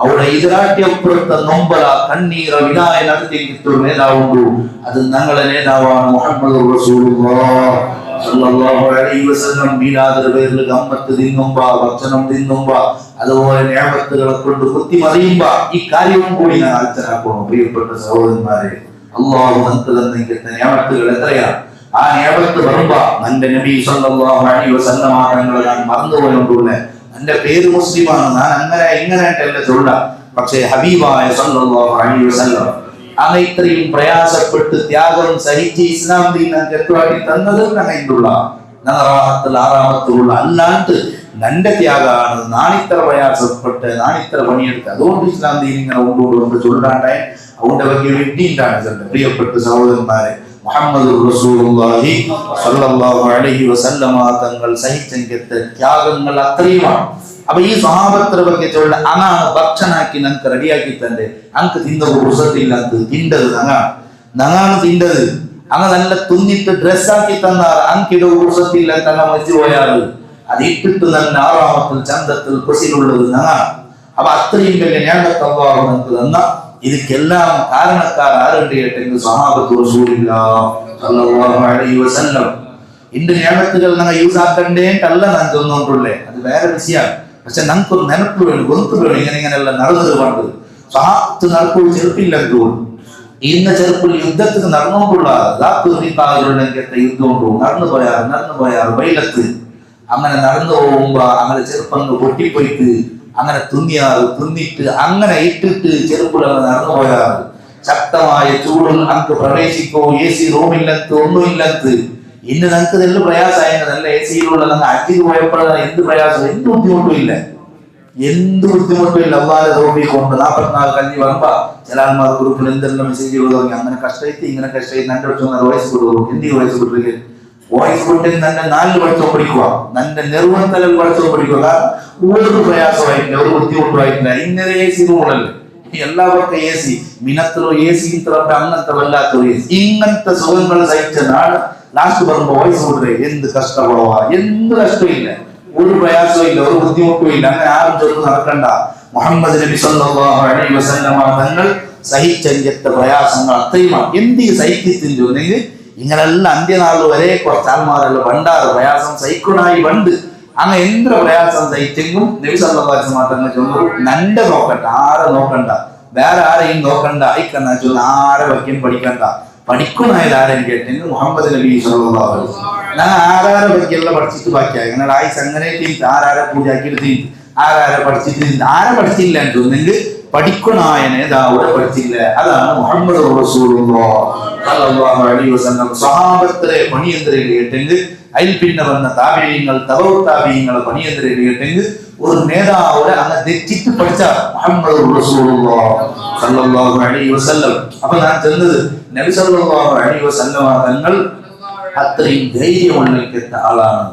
Speaker 1: അവിടെ ഇതിരാട്ടിയപ്പുറത്തെ നൊമ്പല കണ്ണീര വിനായ നടത്തിയൊരു നേതാവുണ്ടു. അത് ഞങ്ങളുടെ നേതാവാണ് മുഹമ്മദ് റസൂലുള്ളാഹി സ്വല്ലല്ലാഹു അലൈഹി വസല്ലം. മീലാദിന്റെ പേരിൽ ഗമ്മത്ത് തിന്നുമ്പോ, ഭക്ഷണം തിന്നുമ്പോ, അതുപോലെ നിഅമത്തുകളെ കൊണ്ട് കുത്തിമറിയുമ്പോ ഈ കാര്യവും കൂടി ഞാൻ ആലോചനാക്കണം. പ്രിയപ്പെട്ട സഹോദരന്മാരെ, അല്ലാഹു നമുക്ക് തന്ന നിഅമത്തുകൾ എത്രയാണ്. ആ നിഅമത്ത് വരുമ്പോ എന്റെ നബി സ്വല്ലല്ലാഹു അലൈഹി വസല്ലം തങ്ങളെ ഞാൻ മറന്നുപോയോണ്ടല്ലേ. എന്റെ പേര് മുസ്ലിമാണ്, ഞാൻ അങ്ങനെ ഇങ്ങനെയായിട്ടല്ല ചൊല്ല. പക്ഷേ ഹബീബായ സ്വല്ലല്ലാഹു അലൈഹി വസല്ലം അങ്ങ് ഇത്രയും പ്രയാസപ്പെട്ട് ത്യാഗം സഹിച്ച് ഇസ്ലാം ദീൻ ഞങ്ങൾക്ക് തന്നത് ഞങ്ങളുള്ള ആറാമത്തുള്ള അല്ലാണ്ട് നന്റെ ത്യാഗമാണ്. നാണിത്ര പ്രയാസപ്പെട്ട് നാണിത്ര പണിയെടുത്ത് അതുകൊണ്ട് ഇസ്ലാം ദീൻ ഇങ്ങനെ കൊണ്ടുകൊണ്ട് ചൊല്ലാണ്ടേ അതുകൊണ്ട് വലിയ വെട്ടിയിട്ടാണ് ചെന്നത്. പ്രിയപ്പെട്ട സഹോദരന്മാരെ, മുഹമ്മദ് റസൂലുള്ളാഹി സ്വല്ലല്ലാഹു അലൈഹി വസല്ലം തങ്ങൾ സഹിച്ചെങ്കത്തെ ത്യാഗങ്ങൾ അത്രയുമാണ്. അപ്പൊ ഈ സഹാബത്തിനെ ಬಗ್ಗೆ ചൊല്ല അനാണ് ഭക്ഷണാക്കി ഞങ്ങൾക്ക് റെഡിയാക്കി തന്റെ അങ്ങ് തിന്ന പുറത്തില്ലാത്ത തിണ്ടത് നങ്ങാണ് തിണ്ടത്. അങ്ങ് നല്ല തുന്നിട്ട് ഡ്രസ്സാക്കി തന്നാർ അങ്കിട പുറത്തില്ല തങ്ങ മരിച്ചു പോയാറ് അത് ഇട്ടിട്ട് നല്ല ആറാമത്തിൽ ചന്തത്തിൽ കുസിലുള്ളത് നങ്ങാണ്. അപ്പൊ അത്രയും വലിയ ഞാനത്തെ അല്ലാഹു നമുക്ക് തന്ന ഇതിക്കെല്ലാം കാരണക്കാർ ആരുണ്ട് കേട്ടെങ്കിൽ സഹാബത്ത് റസൂലുള്ളാഹി സ്വല്ലല്ലാഹു അലൈഹി വസല്ലം. ഇന്റെ ഞാനത്തുകൾ ഞങ്ങൾ യൂസ് ആക്കണ്ടേട്ടല്ല ഞാൻ തോന്നുന്നുണ്ടല്ലേ, അത് വേറെ വിഷയമാണ്. പക്ഷെ നമുക്കൊരു നിനപ്പ് വേണം, ഗൊന്ത് വേണം. ഇങ്ങനെയെല്ലാം നടന്നത് പണ്ട് സഹാബത്ത് നടപ്പോൾ ചെറുപ്പില്ലെന്ന് തോന്നുന്നു. ഇന്ന് ചെറുപ്പിൽ യുദ്ധത്തിന് നടന്നുകൊണ്ടുള്ള യുദ്ധം കൊണ്ടു നടന്നു പോയാറ് വൈലത്ത് അങ്ങനെ നടന്നു പോകുമ്പോ അങ്ങനെ ചെറുപ്പങ്ങൾ പൊട്ടിപ്പോയിട്ട് അങ്ങനെ തുന്നിട്ട് അങ്ങനെ ഇട്ടിട്ട് ചെറുപ്പിലങ്ങനെ നടന്നു പോയാറ്. ശക്തമായ ചൂടിൽ നമുക്ക് പ്രവേശിക്കോ AC റൂമില്ലത്ത് ഒന്നുമില്ലത്ത്. ഇന്ന് നമുക്ക് നല്ല പ്രയാസമായ നല്ല AC-യിലുള്ള അച്ഛന് പോയപ്പോഴാണ് എന്ത് പ്രയാസം, എന്ത് ബുദ്ധിമുട്ടും ഇല്ല. അള്ളാഹുവിന്റെ തൗഫീഖ് കൊണ്ട് 44 കഞ്ഞി വരുമ്പോ ചില ആൾമാർ ഗ്രൂപ്പിൽ എന്തെല്ലാം മെസ്സേജ് തുടങ്ങി. അങ്ങനെ കഷ്ടമായിട്ട് ഇങ്ങനെ കഷ്ടമായിട്ട് എന്റെ അടുത്ത് വോയിസ് കൊടുക്കും. എന്തി വോയിസ് കൊടുക്കുക? വോയിസ് കൊടുത്തെങ്കിൽ തന്നെ 4 പഠിത്തം പഠിക്കുക, നല്ല നിർവഹണത്തിൽ പഠിത്തം പഠിക്കുക. ഒരു പ്രയാസമായിട്ടില്ല, ഒരു ബുദ്ധിമുട്ടുമായിട്ടില്ല. ഇന്നലെ AC റൂമല്ലേ, എല്ലാവർക്കും AC, മിനത്തിലോ AC അങ്ങനത്തെ വല്ലാത്തൊരു AC. ഇങ്ങനത്തെ സുഖങ്ങൾ സഹിച്ച നാട് ലാസ്റ്റ് പറയുമ്പോ വോയിസ് കൊടുത്തേ എന്ത് കഷ്ടപ്പെടവാ, എന്ത് കഷ്ടമില്ല, ഒരു പ്രയാസവും ഇല്ല, ഒരു ബുദ്ധിമുട്ടും ഇല്ല. അങ്ങനെ ആരും ചെറുപ്പം നടക്കണ്ട. മുഹമ്മദ് നബി സല്ലല്ലാഹു അലൈഹി വസല്ലം തങ്ങൾ സഹിച്ചെഞ്ചത്തെ പ്രയാസങ്ങൾ അത്രയുമാണ്. എന്ത് സഹിച്ചിട്ടുണ്ടെങ്കിൽ ഇങ്ങനെല്ലാം അന്ത്യനാൾ വരെ കുറച്ച് ആൾമാരല്ല പണ്ടാറ് പ്രയാസം സഹിക്കണായി പണ്ട് അങ്ങ് എന്ത് പ്രയാസം സഹിച്ചെങ്കിലും നബി സല്ലല്ലാഹു അലൈഹി വസല്ലം തങ്ങൾ ചൊല്ലു നന്റെ നോക്കണ്ട, ആരെ നോക്കണ്ട, വേറെ ആരെയും നോക്കണ്ട, അയക്കണ്ട ചൊല്ലു, ആരെ വയ്ക്കും പഠിക്കണ്ട, പഠിക്കുന്നായാലും ആരെയും കേട്ടെങ്കിൽ മുഹമ്മദ് നബി സല്ലല്ലാഹു അലൈഹി വസല്ലം ഞാൻ ആരാരെ പറ്റിയെല്ലാം പഠിച്ചിട്ട് ബാക്കിയായി അങ്ങനെ ആയിസ് അങ്ങനെ തീർത്ത് ആരാരെ പൂജാക്കിയിട്ട് തീർത്ത് ആരാരെ പഠിച്ചിട്ട് ആരെ പഠിച്ചില്ല എന്ന് തോന്നുന്നെങ്കിൽ പഠിക്കുന്നായ നേതാവിടെ പഠിച്ചില്ല. അതാണ് മുഹമ്മദ് റസൂലുള്ളാഹി സല്ലല്ലാഹു അലൈഹി വസല്ലം സഹാബത്തിലെ പണിയന്തരെ കേട്ടെങ്കിൽ അതിൽ പിന്നെ വന്ന താബിഈങ്ങൾ തബഉ താബിഈങ്ങളെ പണിയന്തരെ കേട്ടെങ്കിൽ ഒരു നേതാവിടെ അങ്ങ് തെറ്റിട്ട് പഠിച്ച മുഹമ്മദ് റസൂലുള്ളാഹി സല്ലല്ലാഹു അലൈഹി വസല്ലം. അപ്പൊ ഞാൻ ചെന്നത് നബി സല്ലല്ലാഹു അലൈഹി വസല്ലം തങ്ങൾ അത്രയും ധൈര്യമുള്ള ആളാണ്.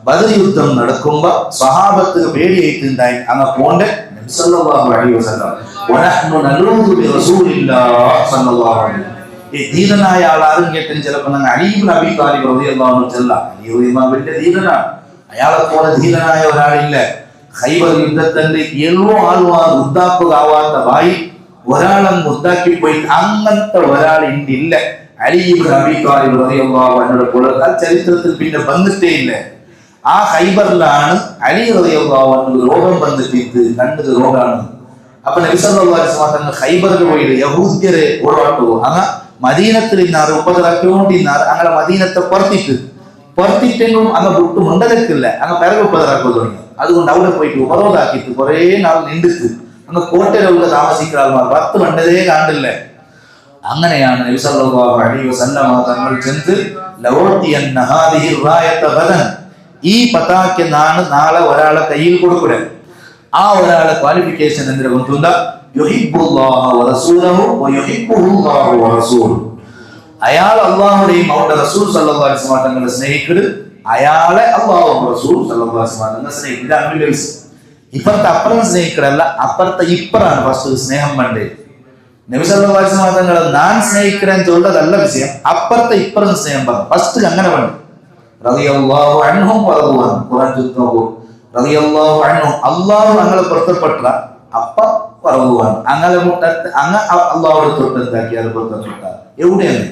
Speaker 1: ബദർ യുദ്ധം നടക്കുമ്പോ സഹാബത്തിന് പേടിയായിട്ടുണ്ടായി അങ്ങ് പോണ്ട നബി സല്ലല്ലാഹു അലൈഹി വസല്ലം വനഹ്നു നലൂദു ബി റസൂലില്ലാഹി സല്ലല്ലാഹു അലൈഹി വസല്ലം. ഈ ധീരനായ ആളാരും കേട്ടും ചിലപ്പോൾ ഞങ്ങൾ അലി ഇബ്നു അബീ താലിബ് റളിയല്ലാഹു അൻഹു ചെല്ലാം. അലി വലിയ ധീരനാണ്, അയാളെ പോലെ ധീരനായ ഒരാളില്ല. ഖൈബർ യുദ്ധത്തിന്റെ 70 ആളുമാർ മുദ്ദാപ്പുകാവാത്ത വായി ഒരാളെ മുദ്ദാക്കി പോയി അങ്ങനത്തെ ഒരാൾ ഇന്ത്യയില്ല. അലി ഇബ്നു അബീ താലിബ് റളിയല്ലാഹു അൻഹു പോലെ ചരിത്രത്തിൽ പിന്നെ വന്നിട്ടേ ഇല്ല. ആ ഖൈബറിലാണ് അലി റളിയല്ലാഹു അൻഹു രോഗം വന്നിട്ട് കണ്ടത് രോഗമാണ്. അപ്പൊ നബി സല്ലല്ലാഹു അലൈഹി വസല്ലം തങ്ങൾ ഖൈബറിൽ പോയിട്ട് യഹൂദ്യരെ ഓടാട്ടു അങ്ങ മദീനത്തിൽ ഇന്നാറ് ഉപദ്രവോണ്ട് ഇന്നാറ് അങ്ങനെ മദീനത്തെ പുറത്തിട്ടെങ്കിലും അങ്ങ് വിട്ടു മുണ്ടലക്കില്ല അങ്ങ് പിറകെ ഉപദ്രവാക്കാൻ തുടങ്ങി. അതുകൊണ്ട് അവിടെ പോയിട്ട് ഉപരോധാക്കിയിട്ട് കുറെ നാൾ നിണ്ടിട്ട് അങ്ങ് കോട്ടയിലുള്ള താമസിക്കുന്ന ആൾമാർ 10 മണ്ടതേ കാണില്ല. അങ്ങനെയാണ് നബി സല്ലല്ലാഹു അലൈഹി വസല്ലം തങ്ങൾ ചെന്ന് ലൗതിയന്ന ഹാദിഹി റായത ഗദൻ, ഈ പതാക നാളെ ഒരാളെ കയ്യിൽ കൊടുക്കുക. ആ ഒരാളെ ക്വാളിഫിക്കേഷൻ എന്തിനാ കൊണ്ടുവന്ന യുഹിബ്ബുല്ലാഹ വറസൂലഹു വയുഹിബ്ബുഹുല്ലാഹു വറസൂലുഹു, അയാൾ അല്ലാഹുവിനെയും അവരുടെ റസൂൽ സല്ലല്ലാഹു അലൈഹി വസല്ലം തങ്ങളെ സ്നേഹിക്കരുത്, അയാളെ അല്ലാഹുവും റസൂൽ സല്ലല്ലാഹു അലൈഹി വസല്ലം തങ്ങളെ സ്നേഹിക്കരുത്. ഇപ്പുറത്തെ അപ്പുറം സ്നേഹിക്കലല്ല, അപ്പുറത്തെ ഇപ്പറാണ് ഫസ്റ്റ് സ്നേഹം വേണ്ടേ. നബി സല്ലല്ലാഹു അലൈഹി വസല്ലം തങ്ങളെ ഞാൻ സ്നേഹിക്കാൻ ചൊല്ലതല്ല വിഷയം, അപ്പുറത്തെ ഇപ്പുറം സ്നേഹം പറഞ്ഞു ഫസ്റ്റ് അങ്ങനെ വേണ്ട. റളിയല്ലാഹു അൻഹും വറദുഅൻ ഖുർആൻ ചൊല്ലുന്നു റളിയല്ലാഹു അൻഹും അല്ലാഹു ഞങ്ങളെ പൊരുത്തപ്പെട്ട അപ്പ വറദുഅൻ അങ്ങനെ മുട്ടത്ത് അങ്ങ് അല്ലാഹുവിനെ തൊട്ടെന്താക്കിയാൽ പൊരുത്തപ്പെട്ട എവിടെയാണ്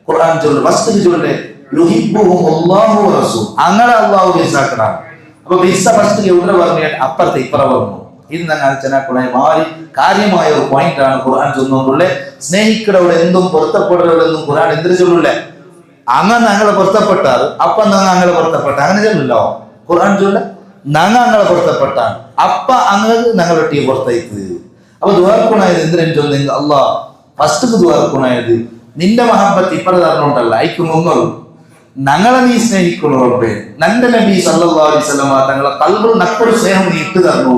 Speaker 1: ഖുർആൻ ചൊല്ലു ഫസ്റ്റ് ചൊല്ലേ യുഹിബ്ബുഹുല്ലാഹു വറസൂൽ അങ്ങനെ അല്ലാഹു വിസാക്കറാണ്. അപ്പൊ വിസ ഫസ്റ്റ് എവിടെ പറഞ്ഞാൽ അപ്പുറത്തെ ഇപ്പറ പറഞ്ഞു. ഇത് ഞങ്ങൾ ചെന്നാക്കുള്ള മാറി കാര്യമായ ഒരു പോയിന്റ് ആണ് ഖുർആൻ ചൊല്ലുന്നുള്ളേ. സ്നേഹിക്കടവിടെ എന്തും പൊരുത്തപ്പെടുന്നവരെന്നും ഖുർആൻ എന്തിനു ചൊല്ലൂല്ലേ, അങ്ങനെ ഞങ്ങളെ പൊരുത്തപ്പെട്ടാൽ അപ്പൊ ഞങ്ങളെ പൊരുത്തപ്പെട്ട അങ്ങനെ ചൊല്ലോ ഖുർആൻ ചൊല്ല ഞങ്ങളെ പൊരുത്തപ്പെട്ടാണ് അപ്പ അങ്ങ് ഞങ്ങളൊട്ടിയെ പുറത്തേക്ക്. അപ്പൊ ദുആർക്കുണായത് എന്തിനും ചൊന്നെങ്കിൽ അള്ളാഹ് ഫസ്റ്റ് ദുആർക്കുണായത് നിന്റെ മഹബത്ത് ഇപ്പറഞ്ഞുണ്ടല്ല അയക്കുന്നു ഞങ്ങളെ നീ സ്നേഹിക്കുന്നു റബ്ബേ, നന്റെ നബി സല്ലല്ലാഹു അലൈഹി വസല്ലം തങ്ങളെ ഖൽബിൽ നക്കൊരു സ്നേഹം നീ ഇട്ട് തന്നു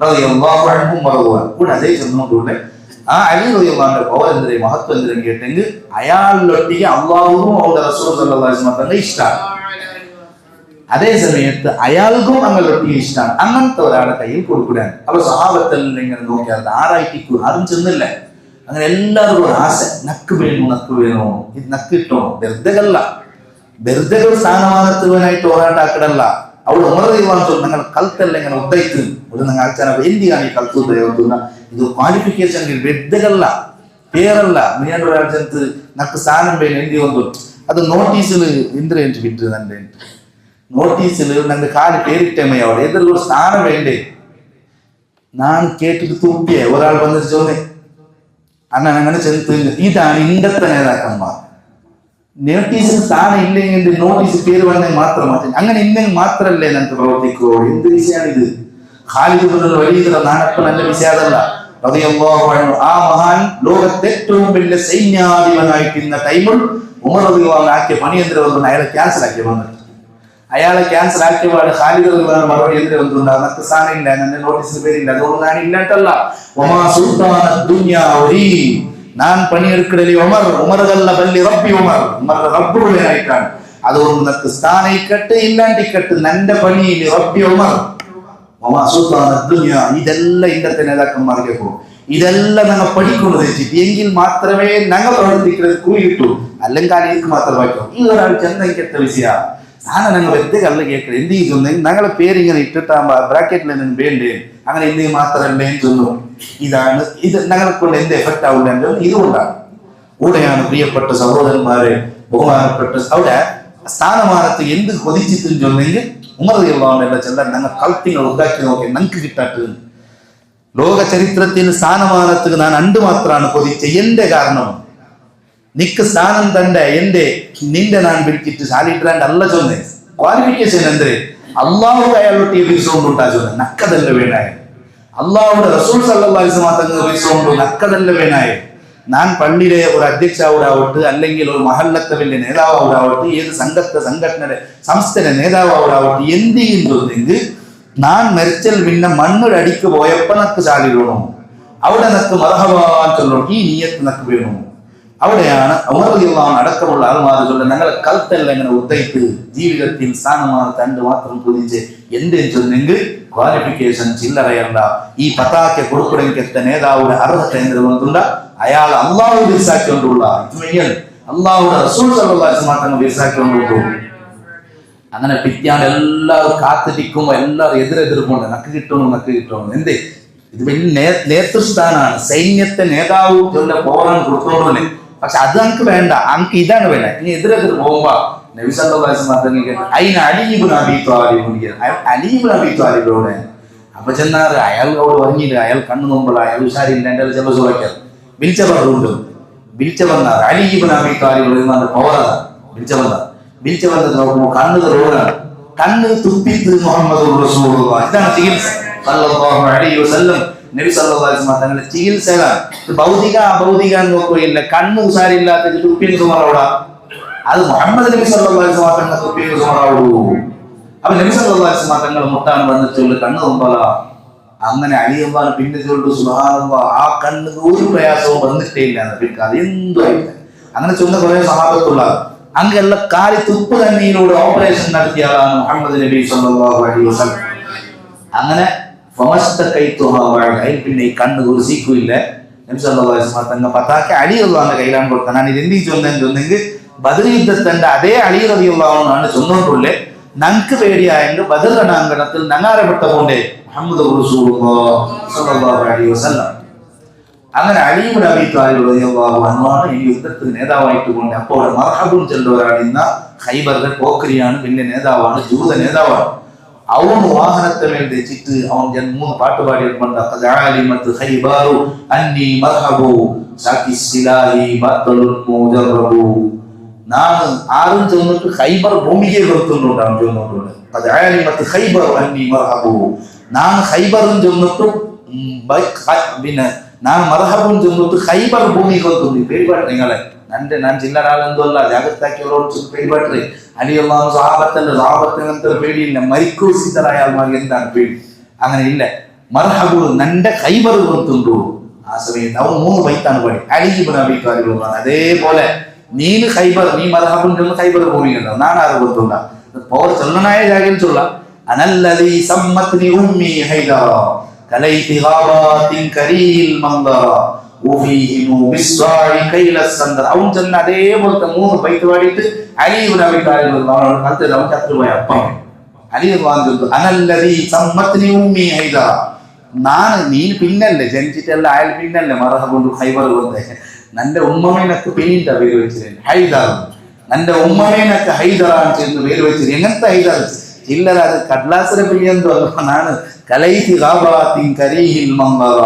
Speaker 1: റളിയല്ലാഹു അൻഹു മറദുഅൻ. കൂടെ അതേ ചെന്നുകൊണ്ടുള്ള ആ അലി റളിയല്ലാഹു അൻഹു പവർ എന്തിനെ മഹത്വം എന്തിനും കേട്ടെങ്കിൽ അയാളിലൊട്ടിക്ക് അള്ളാഹുവും അവരുടെ റസൂൽ സല്ലല്ലാഹു അലൈഹി വസല്ലം തങ്ങളെ ഇഷ്ടമാണ്. അതേ സമയത്ത് അയാൾക്കും അങ്ങനൊട്ടിയെ ഇഷ്ടമാണ്. അങ്ങനത്തെ ഒരാളെ കയ്യിൽ കൊടുക്കൂടാണ്. അപ്പൊ സഹാബത്തെല്ലാം ഇങ്ങനെ നോക്കിയാൽ ആരായിട്ടിക്കൂ ആരും ചെന്നില്ല. അങ്ങനെ എല്ലാവർക്കും ആശ നക്ക് വേണോ ഇത് നക്കിട്ടോ വെറുതെകല്ല, വെറുതെകൾ സ്ഥാനമാനത്തുവാനായിട്ട് പോരാട്ടാക്കടല്ല. അവിടെ ഉമർദിവാൻ ചൊല്ലും നിങ്ങൾ കൽത്തല്ല ഇങ്ങനെ ഉദ്ദയിക്കും ഒരു നിങ്ങൾ ആൾക്കാർ എന്തിയാണ് ഈ കൽത്തു ദൈവത്തുന്ന ഇത് ക്വാളിഫിക്കേഷൻ വെറുതെകല്ല പേരല്ല മീനൊരു രാജ്യത്ത് നക്ക് സ്ഥാനം വേണം എന്തി വന്നു അത് നോട്ടീസിൽ എന്തിനു വിട്ടു നന്റെ നോട്ടീസിൽ നന്റെ കാല് പേരിട്ടമ്മ അവിടെ ഏതൊരു സ്ഥാനം വേണ്ടേ. ഞാൻ കേട്ടിട്ട് തുപ്പിയേ ഒരാൾ വന്നിട്ട് ചോദേ അണ്ണൻ അങ്ങനെ ചെന്ന് ഇതാണ് ഇന്നത്തെ നേതാക്കന്മാർ. നോട്ടീസിൽ സ്ഥാനം ഇല്ലെങ്കിൽ നോട്ടീസ് പേര് വന്നാൽ മാത്രം മതി. അങ്ങനെ ഇല്ലെങ്കിൽ മാത്രല്ലേ നമുക്ക് പ്രവർത്തിക്കോ. എന്ത് വിഷയമാണിത്? ഖാലിദ് ഇബ്നുൽ വലീദ് നാണപ്പ നല്ല വിഷയമല്ല. റളിയല്ലാഹു അൻഹു ആ മഹാൻ ലോകത്തെ ഏറ്റവും വലിയ സൈന്യാധിപനായിരിക്കുന്ന ടൈമിൽ ഉമർ റളിയല്ലാഹു അൻഹു ആക്കിയ പണിയന്ത്രം അയാളെ ക്യാൻസൽ ആക്കി വന്നിട്ട് അയാളെ ക്യാൻസൽ ആക്കിയപാട് ഖാലിദ് റളിയല്ലാഹു അൻഹു മറുപടി എന്തിനു വന്നിട്ടുണ്ട് നമുക്ക് സ്ഥാനം ഇല്ല എന്നെ നോട്ടീസിൽ പേരില്ല അതുകൊണ്ട് ഞാൻ ഇല്ലാട്ടല്ല വമാ സുൽത്താന ദുനിയാ വലി ഞാൻ പണിയെടുക്കലി ഉമറുകല്ല ബല്ലി റബ്ബി ഉമർ റബ്ബുള്ളായിട്ടാണ് അതുകൊണ്ട് നമുക്ക് സ്ഥാനം ഇക്കട്ട് ഇല്ലാണ്ടിക്കട്ട് നന്റെ പണിയിൽ റബ്ബി ഉമർ വമാ സുൽത്താന ദുനിയാ ഇതെല്ലാം ഇന്നത്തെ നേതാക്കന്മാർക്ക് പോകും. ഇതെല്ലാം ഞങ്ങൾ പഠിക്കുന്നത് വെച്ചിട്ട് എങ്കിൽ മാത്രമേ ഞങ്ങൾ പ്രവർത്തിക്കുന്നത് കൂലി കിട്ടൂ. അല്ലെങ്കിൽ എനിക്ക് മാത്രം വായിക്കും. ഈ ഒരാൾ ചെന്നെങ്കിട്ട വിഷയ സാധനം ഞങ്ങൾ വെറുതെ കല്ല് കേൾക്കുന്നത് എന്ത് ചൊന്നെങ്കിൽ ഞങ്ങളെ പേരിങ്ങനെ ഇട്ടിട്ടാകുമ്പോ ബ്രാക്കറ്റിൽ നിന്ന് വേണ്ടേ അങ്ങനെ എന്തെങ്കിലും മാത്രമല്ലേ ചൊന്നു. ഇതാണ് ഇത് ഞങ്ങളെ കൊണ്ട് എന്ത് എഫക്ട് ആവില്ല ഇതുകൊണ്ടാണ്. കൂടെയാണ് പ്രിയപ്പെട്ട സഹോദരന്മാരെ ബഹുമാനപ്പെട്ട അവിടെ സ്ഥാനമാനത്ത് എന്ത് കൊതിച്ചിട്ടും ചൊന്നെങ്കിൽ ഉമർ റളിയല്ലാഹു അൻഹു ചെല്ലാൻ ഞങ്ങൾ കൽപ്പിങ്ങൾ ഉണ്ടാക്കി നോക്കി ഞങ്ങൾക്ക് കിട്ടാട്ട് ലോക ചരിത്രത്തിൽ സ്ഥാനമാനത്തിന് ഞാൻ അണ്ട് മാത്രമാണ് കൊതിച്ച എന്റെ കാരണം നിക്ക് സ്ഥാനം തന്റെ എന്റെ നിന്റെ ഞാൻ വിളിച്ചിട്ട് സാലിട്രാണ്ട് അല്ല ചൊന്നേ ക്വാളിഫിക്കേഷൻ എന്തേ അള്ളാഹു അയാളോട്ട് ഈ വിശ്വം ഉണ്ടാ ചൊന്നെ നക്കതല്ല വേണായ അള്ളാഹുടെ റസൂൽ സല്ലല്ലാഹു അലൈഹി വസല്ലം തങ്ങൾ വിശ്വം നക്കതല്ല വേണായ ഞാൻ പള്ളിയിലെ ഒരു അധ്യക്ഷാവൂടാവട്ടെ അല്ലെങ്കിൽ ഒരു മഹല്ലത്തെ വലിയ നേതാവാവൂടാവട്ടെ ഏത് സംഘടനയുടെ സംസ്ഥയുടെ നേതാവാവൂടാവട്ടെ എന്തെങ്കിലും തോന്നെങ്കിൽ ഞാൻ മരിച്ചൽ പിന്നെ മണ്ണൊരു അടിക്ക് പോയപ്പോ നക്ക് ചാലി വീണു അവിടെ നക്ക് മർഹബാൻ ചൊല്ലും ഈ നീയത്ത് നക്ക് വീണു അവിടെയാണ് ഉമർ റളിയല്ലാഹു അടക്കമുള്ള ആൾമാർ ചൊല്ല ഞങ്ങളെ കൽത്തെല്ലാം ഇങ്ങനെ ഉത്തയിത്ത് ജീവിതത്തിൽ സ്ഥാനമാണ് തണ്ട് മാത്രം കുതിച്ച് എന്തെന്ന് ചൊന്നെങ്കിൽ ക്വാളിഫിക്കേഷൻ ചില്ലറയല്ല ഈ പതാക്കെ കൊടുക്കുടെങ്കിലത്തെ നേതാവുടെ അർഹത എന്തുകൊണ്ടുള്ള അയാൾ അള്ളാഹു വിസാക്കിക്കൊണ്ടുള്ള അള്ളാഹുടെ റസൂൽ സല്ലല്ലാഹു അലൈഹി വസല്ലം വിസാക്കിക്കൊണ്ടുള്ളൂ അങ്ങനെ പിറ്റാണ്ട് എല്ലാവരും കാത്തിരിക്കുമ്പോ എല്ലാവരും എതിരെതിർക്കൊണ്ട് നക്ക് കിട്ടണം എന്തേ ഇത് വലിയ നേതൃസ്ഥാനാണ് സൈന്യത്തെ നേതാവ് ചൊല്ല പോകാൻ കൊടുത്തോളൂല്ലേ പക്ഷെ അത് നമുക്ക് വേണ്ട നമുക്ക് ഇതാണ് വേണ്ട ഇനി എതിരെതിർ പോകുമ്പോ നബി സല്ലല്ലാഹു അലൈഹി വസല്ലം അയിന അലി ഇബ്നു അബീ ത്വാലിബ് അപ്പൊ ചെന്നാറ് അയാളോട് പറഞ്ഞില്ല അയാൾ കണ്ണു നോക്കുമ്പോൾ അയാൾ ഉഷാരില്ല എന്റെ ചില സുഖക്കാർ വിളിച്ച വന്നാർ അലി ഇബ്നു അബീ ത്വാലിബ് പോകാതെ വിളിച്ച വന്നത് നോക്കുമ്പോ കണ്ണ് റോഡാണ് കണ്ണ് തുപ്പിത്ത് മുഹമ്മദ് റസൂലുള്ളാഹി ഇതാണ് ചികിത്സ സല്ലല്ലാഹു അലൈഹി വസല്ലം നബി സല്ലല്ലാഹു അലൈഹി വസല്ലം തങ്ങളുടെ ചികിത്സയാണ് ഭൗതിക നോക്കുകയില്ല കണ്ണ് ഉഷാരില്ലാത്ത തുപ്പിന് സുമാറോടാ അത് മുഹമ്മദ് നബി സല്ലല്ലാഹു അലൈഹി വസല്ലം തങ്ങളുടെ തുപ്പിന് സുമാറോടൂ അപ്പൊ നബി സല്ലല്ലാഹു അലൈഹി വസല്ലം തങ്ങൾ മുട്ടാൻ വന്നിട്ടുള്ള കണ്ണ് തുമ്പല അങ്ങനെ അലിയല്ലാഹു പിന്നെ ചൊല്ലു സുബ്ഹാനല്ലാഹ് ആ കണ്ണ് ഒരു പ്രയാസവും വന്നിട്ടേ ഇല്ല പിന്നെ അത് എന്തുമായില്ല അങ്ങനെ ചൊന്ന കുറെ സഹാബത്തുള്ള അങ്ങെയുള്ള കാലി തുപ്പ് തന്നെയിലൂടെ ഓപ്പറേഷൻ നടത്തിയ ആളാണ് മുഹമ്മദ് നബി സല്ലല്ലാഹു അലൈഹി വസല്ലം അങ്ങനെ പിന്നെ ഈ കണ്ണ് കുറിച്ചിക്കില്ല നബി സല്ലല്ലാഹു അലൈഹി വസല്ലം തങ്ങൾ പതാക്കെ അലി റളിയല്ലാഹു കയ്യിലാണ് കൊടുക്കാൻ ഞാൻ ഇതെന്തി ചൊന്നെങ്കിൽ ബദർ യുദ്ധത്തിന്റെ അതേ അലി റളിയല്ലാഹു ആണ് ചൊന്നോണ്ടുള്ളേ ഞങ്ങൾക്ക് പേടിയായെങ്കിൽ ബദർ രണാങ്കണത്തിൽ നങ്ങാരപ്പെട്ട പോണ്ടേ മുഹമ്മദ് റസൂലുള്ളാഹി സ്വല്ലല്ലാഹു അലൈഹി വസല്ലം അങ്ങനെ അലി ഇബ്നു അബീ ത്വാലിബ് റളിയല്ലാഹു അൻഹു ആണ് ഈ യുദ്ധത്തിന് നേതാവായിട്ട് കൊണ്ട് അപ്പോൾ മർഹബുൻ ചെല്ലുവരാണ് ഇന്ന ഖൈബറിലെ പോക്കരിയാണ് വലിയ നേതാവാണ് ജൂത നേതാവാണ് അവൻ വാഹനത്തെ മേൽ വെച്ചിട്ട് അവൻ 3 പാട്ട് പാടിയിട്ടുണ്ട് ഖദഅലിമത്ത് ഖൈബറു അന്നി മർഹബു സാക്കി സിലാഹി ബദലുൽ മുജറബു ನಾನು ಆರು ಚೊನ್ನಟ್ಟು ಖೈಬರ್ ಭೂಮಿಗೆ ಗೊತ್ತುಂಟು ಅವನು ಚೊನ್ನಟ್ಟು ഖദഅലിമത്ത് ഖൈബറു അന്നി മർഹബു ನಾನು ಖೈಬರ್ ಚೊನ್ನಟ್ಟು പിന്നെ ನಾನು ಮರಹಬುನ್ ಚೊನ್ನಟ್ಟು ಖೈಬರ್ ಭೂಮಿಗೆ ಗೊತ್ತುಂಟು പേടിപാട്ട് നിങ്ങളെ ഞാൻ ചില്ലറാളെന്തല്ല ജാഗ്രതാക്കിയവരോട് പേടിപാട്ടെ അലിയല്ലാഹു സഹാബത്തിന്റെ പേടിയില്ല മരിക്കൂ സിദ്ധരായ ആൾമാർക്ക് എന്താണ് പേടി അങ്ങനെ ഇല്ല മർഹബു നന്റെ ഖൈബർ കൊടുത്തുണ്ടു ആ സമയത്ത് അവൻ 3 ബൈത്താണ് പാടി അലി ഇബ്നു അബീ ത്വാലിബ് അതേപോലെ നീ മർഹബുൻ ചൊല്ലുന്ന ഖൈബർ ഭൂമിയുണ്ടോ ഞാൻ ആറ് കൊടുത്തുണ്ട പോർ ചൊല്ലനായ ജാഗയിൽ ചൊല്ല അനല്ലദീ സമ്മത്നി ഉമ്മി ഹൈദറ കലൈതി ഗാബാതിൻ കരീൽ മന്ദറ وفيهم بالصاع كيل السندر അവൻ ചെന്ന അതേപോലത്തെ 3 ബൈത്ത് പാടിയിട്ട് അലി ഇബ്നു അബീ ത്വാലിബ് കാലത്തെ അവൻ ചത്തുപോയ അപ്പം അലി റളിയല്ലാഹു അനല്ലദീ സമ്മത്നി ഉമ്മി ഹൈദറ ನಾನು ನೀನು പിന്നല്ലേ ജനിച്ചിട്ടല്ല അയാൾ പിന്നല്ലേ മർഹബുൻ ഖൈബർ വന്നേ നന്റെ ഉമ്മമേനൊക്കെ പിന്നിട്ട പേര് വെച്ചിരുന്നു ഹൈദർ നന്റെ ഉമ്മമേനൊക്കെ ഹൈദർ ആണ് ചെന്ന് പേര് വെച്ചിരുന്നു എങ്ങനത്തെ ഹൈദർ ചില്ലറ അത് കടലാസിലെ പിന്നെന്തോ അല്ല ನಾನು കലൈതി ഗാബാതിൻ കരീഹിൽ മന്ദറ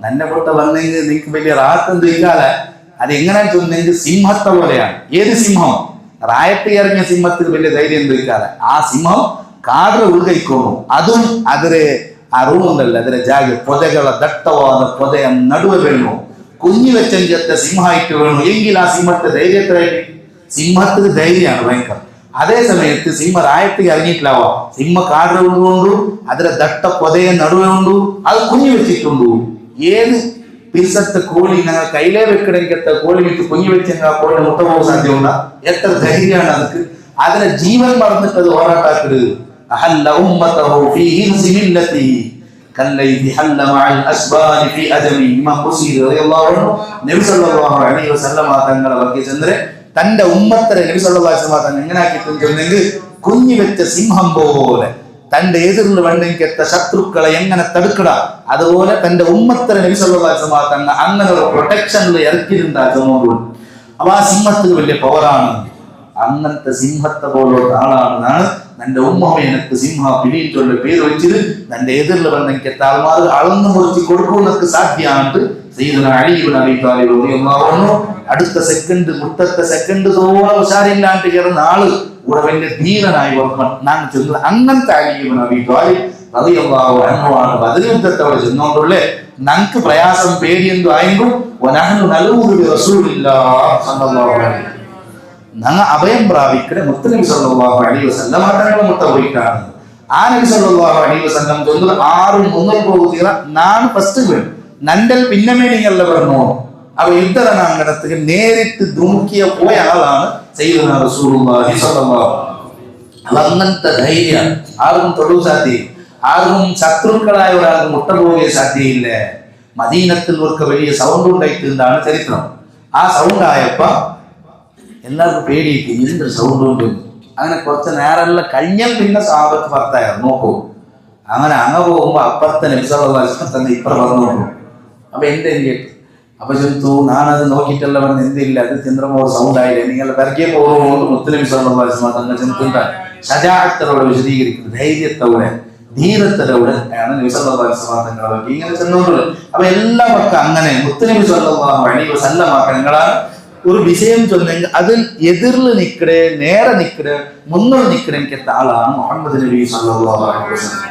Speaker 1: നന്നെ പൊട്ട വന്നെങ്കിൽ നിങ്ങൾക്ക് വലിയ റാത്തെന്ത് ഇല്ലാതെ അത് എങ്ങനെ ചൊന്നെങ്കിൽ സിംഹത്തെ പോലെയാണ് ഏത് സിംഹം റായത്ത് ഇറങ്ങിയ സിംഹത്തിന് വലിയ ധൈര്യം എന്തിരിക്കാതെ ആ സിംഹം കാട് ഉൾകൈക്കൊള്ളു അതും അതിരെ ആ റൂമുണ്ടല്ലോ അതിലെ ജാഗ പൊതകളെ ദട്ടവാದ പൊതയ നടുവെ വീണു കുഞ്ഞു വെച്ചഞ്ചത്തെ സിംഹമായിട്ട് വീണു എങ്കിൽ ആ സിംഹത്തെ ധൈര്യത്തിലായിട്ട് സിംഹത്തിന് ധൈര്യമാണ് ഭയങ്കര അതേ സമയത്ത് സിംഹ റായത്ത് ഇറങ്ങിയിട്ടില്ലാവോ സിംഹ കാട് ഉള്ളതുകൊണ്ടു അതിലെ ദട്ട പൊതയ നടുവെ ഉണ്ടു അത് കുഞ്ഞു വെച്ചിട്ടുണ്ടു ഏത് പിസത്തെ കോഴി ഞങ്ങൾ കയ്യിലേ വെക്കണമെങ്കിൽ കോഴി വെച്ച് കുഞ്ഞു വെച്ചെങ്കിൽ ആ കോഴിയുടെ മുട്ട പോകാൻ സാധ്യമുണ്ട എത്ര ധൈര്യമാണ് അതൊക്കെ അതിനെ ജീവൻ മറന്നിട്ട് അത് പോരാട്ടാക്കരുത് അഹല്ല ഉമ്മതഹു ഫീ ഹിൻസി മില്ലതിഹി കല്ലൈതി ഹല്ല മഅൽ അസ്ബാനി ഫീ അദമി ഇമാം ബുസീരി റളിയല്ലാഹു അൻഹു നബി സല്ലല്ലാഹു അലൈഹി വസല്ലം തങ്ങളെ ಬಗ್ಗೆ ചന്ദ്രൻ തന്റെ ഉമ്മത്തരെ നബി സല്ലല്ലാഹു അലൈഹി വസല്ലം എങ്ങനെ ആക്കിയിട്ടുണ്ടെങ്കിൽ കുഞ്ഞു വെച്ച സിംഹം പോലെ തന്റെ എതിരിൽ വണ്ടെങ്കിൽ ശത്രുക്കളെ എങ്ങനെ തടുക്കട അതുപോലെ തന്റെ ഉമ്മത്തരെ നബി സല്ലല്ലാഹു അലൈഹി വസല്ലം തങ്ങൾ അങ്ങനെ ഒരു പ്രൊട്ടക്ഷനിൽ ഇറക്കിയിട്ടുണ്ടാകുന്നു അപ്പൊ ആ സിംഹത്തിന് വലിയ പവറാണ് അങ്ങനത്തെ സിംഹത്തെ പോലുള്ള ആളാണ് നിന്റെ ഉമ്മ എനിക്ക് സിംഹ പിടിയിട്ടുള്ള പേര് വെച്ചത് നിന്റെ എതിരിൽ വന്ന എനിക്ക് താൽമാർ അളന്നു മുറിച്ച് കൊടുക്കുന്നൊക്കെ സാധ്യമായിട്ട് സയ്യിദുനാ അലി ഇബ്നു അബീ ത്വാലിബ് റളിയല്ലാഹു അൻഹു അടുത്ത സെക്കൻഡ് മുട്ടത്തെ സെക്കൻഡ് തോളം ഉഷാരില്ലാണ്ട് കയറുന്ന ആള് ഇവിടെ വലിയ ധീരനായി നാം ചെന്നത് അങ്ങനത്തെ അലി ഇബ്നു അബീ ത്വാലിബ് റളിയല്ലാഹു അൻഹു ആണ് ബദർ യുദ്ധത്തോടെ ചെന്നോണ്ടുള്ളേ നമുക്ക് പ്രയാസം പേടിയെന്തോ ആയെങ്കിലും വനഹ്നു നലൂദു ബി റസൂലില്ലാഹി സ്വല്ലല്ലാഹു അലൈഹി ഞങ്ങൾ അഭയം പ്രാപിക്കണ മുത്തനബി സല്ലല്ലാഹു അലൈഹി വസല്ലം തങ്ങളെ മുട്ട പോയിട്ടാണ് ആ നബി സല്ലല്ലാഹു അലൈഹി വസല്ലം ചൊന്നത് 6 മുന്നോട്ട് പോകുക നാണ് ഫസ്റ്റ് വേണം നണ്ടൽ പിന്നമേ നിങ്ങളെ പറഞ്ഞു അവ യുദ്ധരണാങ്കണത്തിൽ നേരിട്ട് ധൂക്കിയ പോയ ആളാണ് സയ്യിദുനാ റസൂലുള്ളാഹി സ്വല്ലല്ലാഹു അലൈഹി അങ്ങനത്തെ ധൈര്യം ആർക്കും തൊടു സാധ്യത ആർക്കും ശത്രുക്കളായ ഒരാൾക്ക് മുട്ട പോവുകയെ സാധ്യയില്ല മദീനത്തിൽ ഒരു വലിയ സൗണ്ട് ഉണ്ടായിട്ടാണ് ചരിത്രം ആ സൗണ്ട് ആയപ്പ എല്ലാവർക്കും പേടിയിട്ട് ഇതിന്റെ സൗണ്ട് ഉണ്ട് അങ്ങനെ കുറച്ച് നേരമെല്ലാം കഴിഞ്ഞാൽ പിന്നെ സാഹബത്ത് ഭർത്തായ നോക്കൂ അങ്ങനെ അങ്ങ് പോകുമ്പോ അപ്പുറത്തെ നബി സല്ലല്ലാഹു അലൈഹി വസല്ലം തന്നെ ഇപ്പുറം പറഞ്ഞു നോക്കും അപ്പൊ എന്റെ കേട്ടു അപ്പൊ ചെറുത്തു ഞാനത് നോക്കിയിട്ടല്ല പറഞ്ഞ് എന്തില്ല അത് ചന്ദ്രമോ സൗണ്ട് ആയില്ലേ നിങ്ങൾ പിറകെ പോകുമ്പോൾ മുത്തനബി സല്ലല്ലാഹു അലൈഹി വസല്ലം തങ്ങൾ ചെന്നിട്ടുണ്ട് ശജാഅത്തോടെ വിശദീകരിക്കുന്നത് ധൈര്യത്തോടെ ധീരത്തോടെ ആണ് നബി സല്ലല്ലാഹു അലൈഹി വസല്ലം തങ്ങളെ ഇങ്ങനെ ചെന്നോണ്ടുള്ളത് അപ്പൊ എല്ലാവർക്കും അങ്ങനെ മുത്തനബി സല്ലല്ലാഹു അലൈഹി വസല്ലം തങ്ങളാണ് ഒരു വിഷയം ചൊന്നെങ്കിൽ അതിൽ എതിരിൽ നിൽക്കണേ നേരെ നിൽക്കണേ മുന്നോട്ട് നിൽക്കണേ എനിക്കെത്ത ആളാണ് മുഹമ്മദ് നബി സല്ലല്ലാഹു അലൈഹി വസല്ലം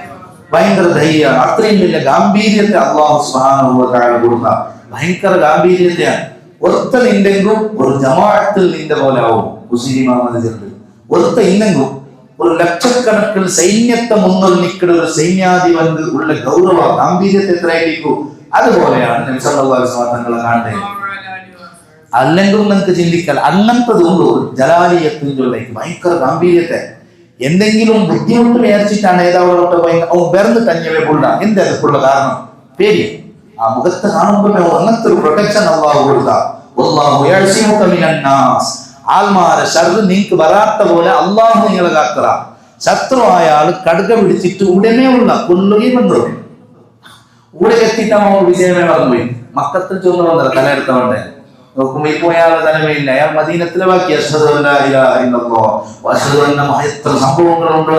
Speaker 1: ഭയങ്കര ധൈര്യമാണ് അത്രയും വലിയ ഗാംഭീര്യത്തെ അല്ലാഹു സുബ്ഹാനഹു വ തആല കൊടുത്ത ഭയങ്കര ഗാംഭീര്യത്തെയാണ് ഒത്ത നിന്നെങ്കും ഒരു ജമാഅത്തിൽ നിന്റെ പോലെ ആവും മുസ്ലിമാണെന്ന് ചെറുത് ഒത്ത ഇന്നെങ്കും ഒരു ലക്ഷക്കണക്കിൽ സൈന്യത്തെ മുന്നിൽ നിൽക്കുന്ന ഒരു സൈന്യാധിപന് ഉള്ള ഗൗരവ ഗാംഭീര്യത്തെ എത്രയായിരിക്കും അതുപോലെയാണ് നബി സല്ലല്ലാഹു അലൈഹി വസല്ലം തങ്ങളെ കാണുന്നത് അല്ലെങ്കിൽ നിങ്ങൾക്ക് ചിന്തിക്കൽ അങ്ങനത്തതുകൊണ്ട് ജലാലിയത്തിൻ്റെ ഭയങ്കര ഗാംഭീര്യത്തെ എന്തെങ്കിലും ബുദ്ധിമുട്ട് വിചാരിച്ചിട്ടാണ് ഏതാവോട്ട് വെറുതെ തഞ്ഞവേ പുള്ള എന്താ പുള്ള കാരണം പേര് ആ മുഖത്ത് കാണുമ്പോൾ അങ്ങനത്തെ ഒരു പ്രൊട്ടക്ഷൻ അല്ലാഹു കൊടുത്ത ആൽമാരെ ഷർറ് നിങ്ങൾക്ക് വരാത്ത പോലെ അള്ളാഹു നിങ്ങളെ കാക്കറ ശത്രുവായ ആള് കടുക പിടിച്ചിട്ട് ഉടനെ ഉള്ള കൊല്ലുകയും വന്നു കൂടെ എത്തിയിട്ടാണ് വിജയമേ മറന്നുപോയി മക്കത്തിൽ ചൊന്നു വന്നത് തലയെടുത്തവണ്ടെ നോക്കുമ്പോ ഇപ്പൊ അയാളെ തലമയില്ല അയാൾ മദീനത്തിലെ ബാക്കി എത്ര സംഭവങ്ങളുണ്ടോ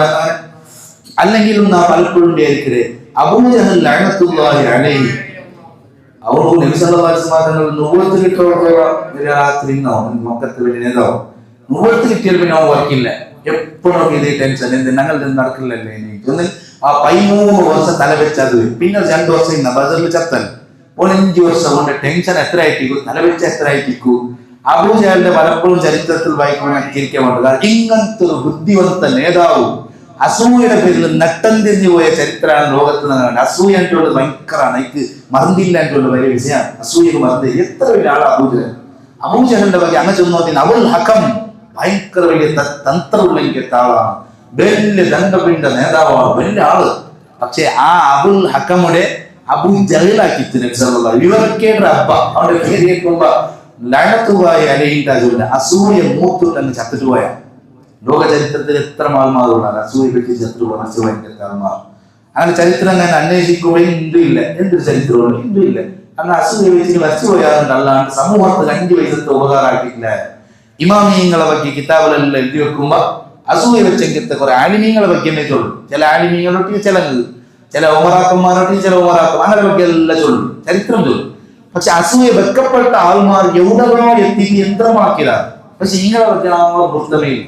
Speaker 1: അല്ലെങ്കിലും നാ പലപ്പോഴും വിചാരിക്കരുത് അബൂജഹൽ ലഅനത്തുല്ലാഹി അലൈഹി അവർക്ക് നബി സല്ലല്ലാഹു അലൈഹി വസല്ലം നുബുവത്ത് കിട്ടിയ രാത്രി മക്കത്തിൽ നേതാവ് നുബുവത്ത് കിട്ടിയാൽ പിന്നെ അവൻ വർക്കില്ല എപ്പോഴും ഇതേ ടെൻഷൻ എന്ത് ഞങ്ങൾ നടക്കില്ലല്ലേ എനിക്ക് ആ 13 വർഷം തല വെച്ചത് പിന്നെ 2 വർഷം ഇന്ന ബദറിൽ ചത്തൽ 5 വർഷം കൊണ്ട് ടെൻഷൻ എത്ര ആയിട്ടിരിക്കും തല വെച്ച എത്ര ആയിട്ടിരിക്കും അബൂജഹലിന്റെ പലപ്പോഴും ചരിത്രത്തിൽ വായിക്കുവാൻ ചിരിക്കാറുണ്ട് കാരണം ഇങ്ങനത്തെ ഒരു ബുദ്ധിവന്ത നേതാവും അസൂയയുടെ പേരിൽ നട്ടം തിരിഞ്ഞു പോയ ചരിത്രമാണ് ലോകത്ത് നിന്ന് അസൂയ എന്നുള്ള ഭയങ്കരമാണ് എനിക്ക് മറന്നില്ല എന്നുള്ള വലിയ വിഷയമാണ് അസൂയ മറന്ന് എത്ര വലിയ ആളാണ് അബൂജഹലിന്റെ ಬಗ್ಗೆ അങ്ങ് ചെന്നോത്തിന് അബുൽ ഹകം ഭയങ്കര വലിയ തന്ത്രമുള്ള എനിക്ക് ആളാണ് വലിയ ദണ്ഡപിണ്ട നേതാവാണ് വലിയ ആള് പക്ഷെ ആ അബുൽ ഹക്കമുടെ അബൂ ജഹലാക്കി നബി സല്ലല്ലാഹു അലൈഹി വിവരക്കേണ്ട അബ്ബ അവന്റെ പേര് കേൾക്കുമ്പോ ലഅനത്തുല്ലാഹി അലൈഹി തആല അസൂയ മൂത്തിട്ട് അങ്ങ് ചത്തിട്ട് പോയ ലോക ചരിത്രത്തിൽ എത്ര ആൾമാരുള്ളാണ് അസൂയ വെച്ച് ശത്രു മനസ്സ് ഭയങ്കര ആൾമാർ അങ്ങനെ ചരിത്രം ഞാൻ അന്വേഷിക്കുകയും ഇന്ത്യയില്ല എന്തൊരു ചരിത്രമാണ് ഇന്ത്യയില്ല അങ്ങനെ അസൂയ വെച്ച് വച്ചു പോയാറുണ്ട് അല്ലാണ്ട് സമൂഹത്തിൽ 5 വയസ്സത്തെ ഉപകാരമാക്കിയിട്ടില്ല ഇമാമിയങ്ങളെ ಬಗ್ಗೆ കിതാബുകളെല്ലാം എഴുതി വെക്കുമ്പോ അസൂയ വെച്ചെങ്കിലത്തെ കുറെ ആലിമീങ്ങളെ ಬಗ್ಗೆ ചൊല്ലും ചില ആലിമീങ്ങളൊട്ടി ചില ഉമറാക്കന്മാരൊട്ടി ചില ഉമറാക്കം അങ്ങനെ ಬಗ್ಗೆ എല്ലാം ചൊല്ലും ചരിത്രം ചൊല്ലും പക്ഷെ അസൂയ വെക്കപ്പെട്ട ആൾമാർ എവിടെയോ എത്തിയിട്ട് യന്ത്രമാക്കിയതാണ് പക്ഷെ ഇങ്ങളെ ಬಗ್ಗೆ പുസ്തകമില്ല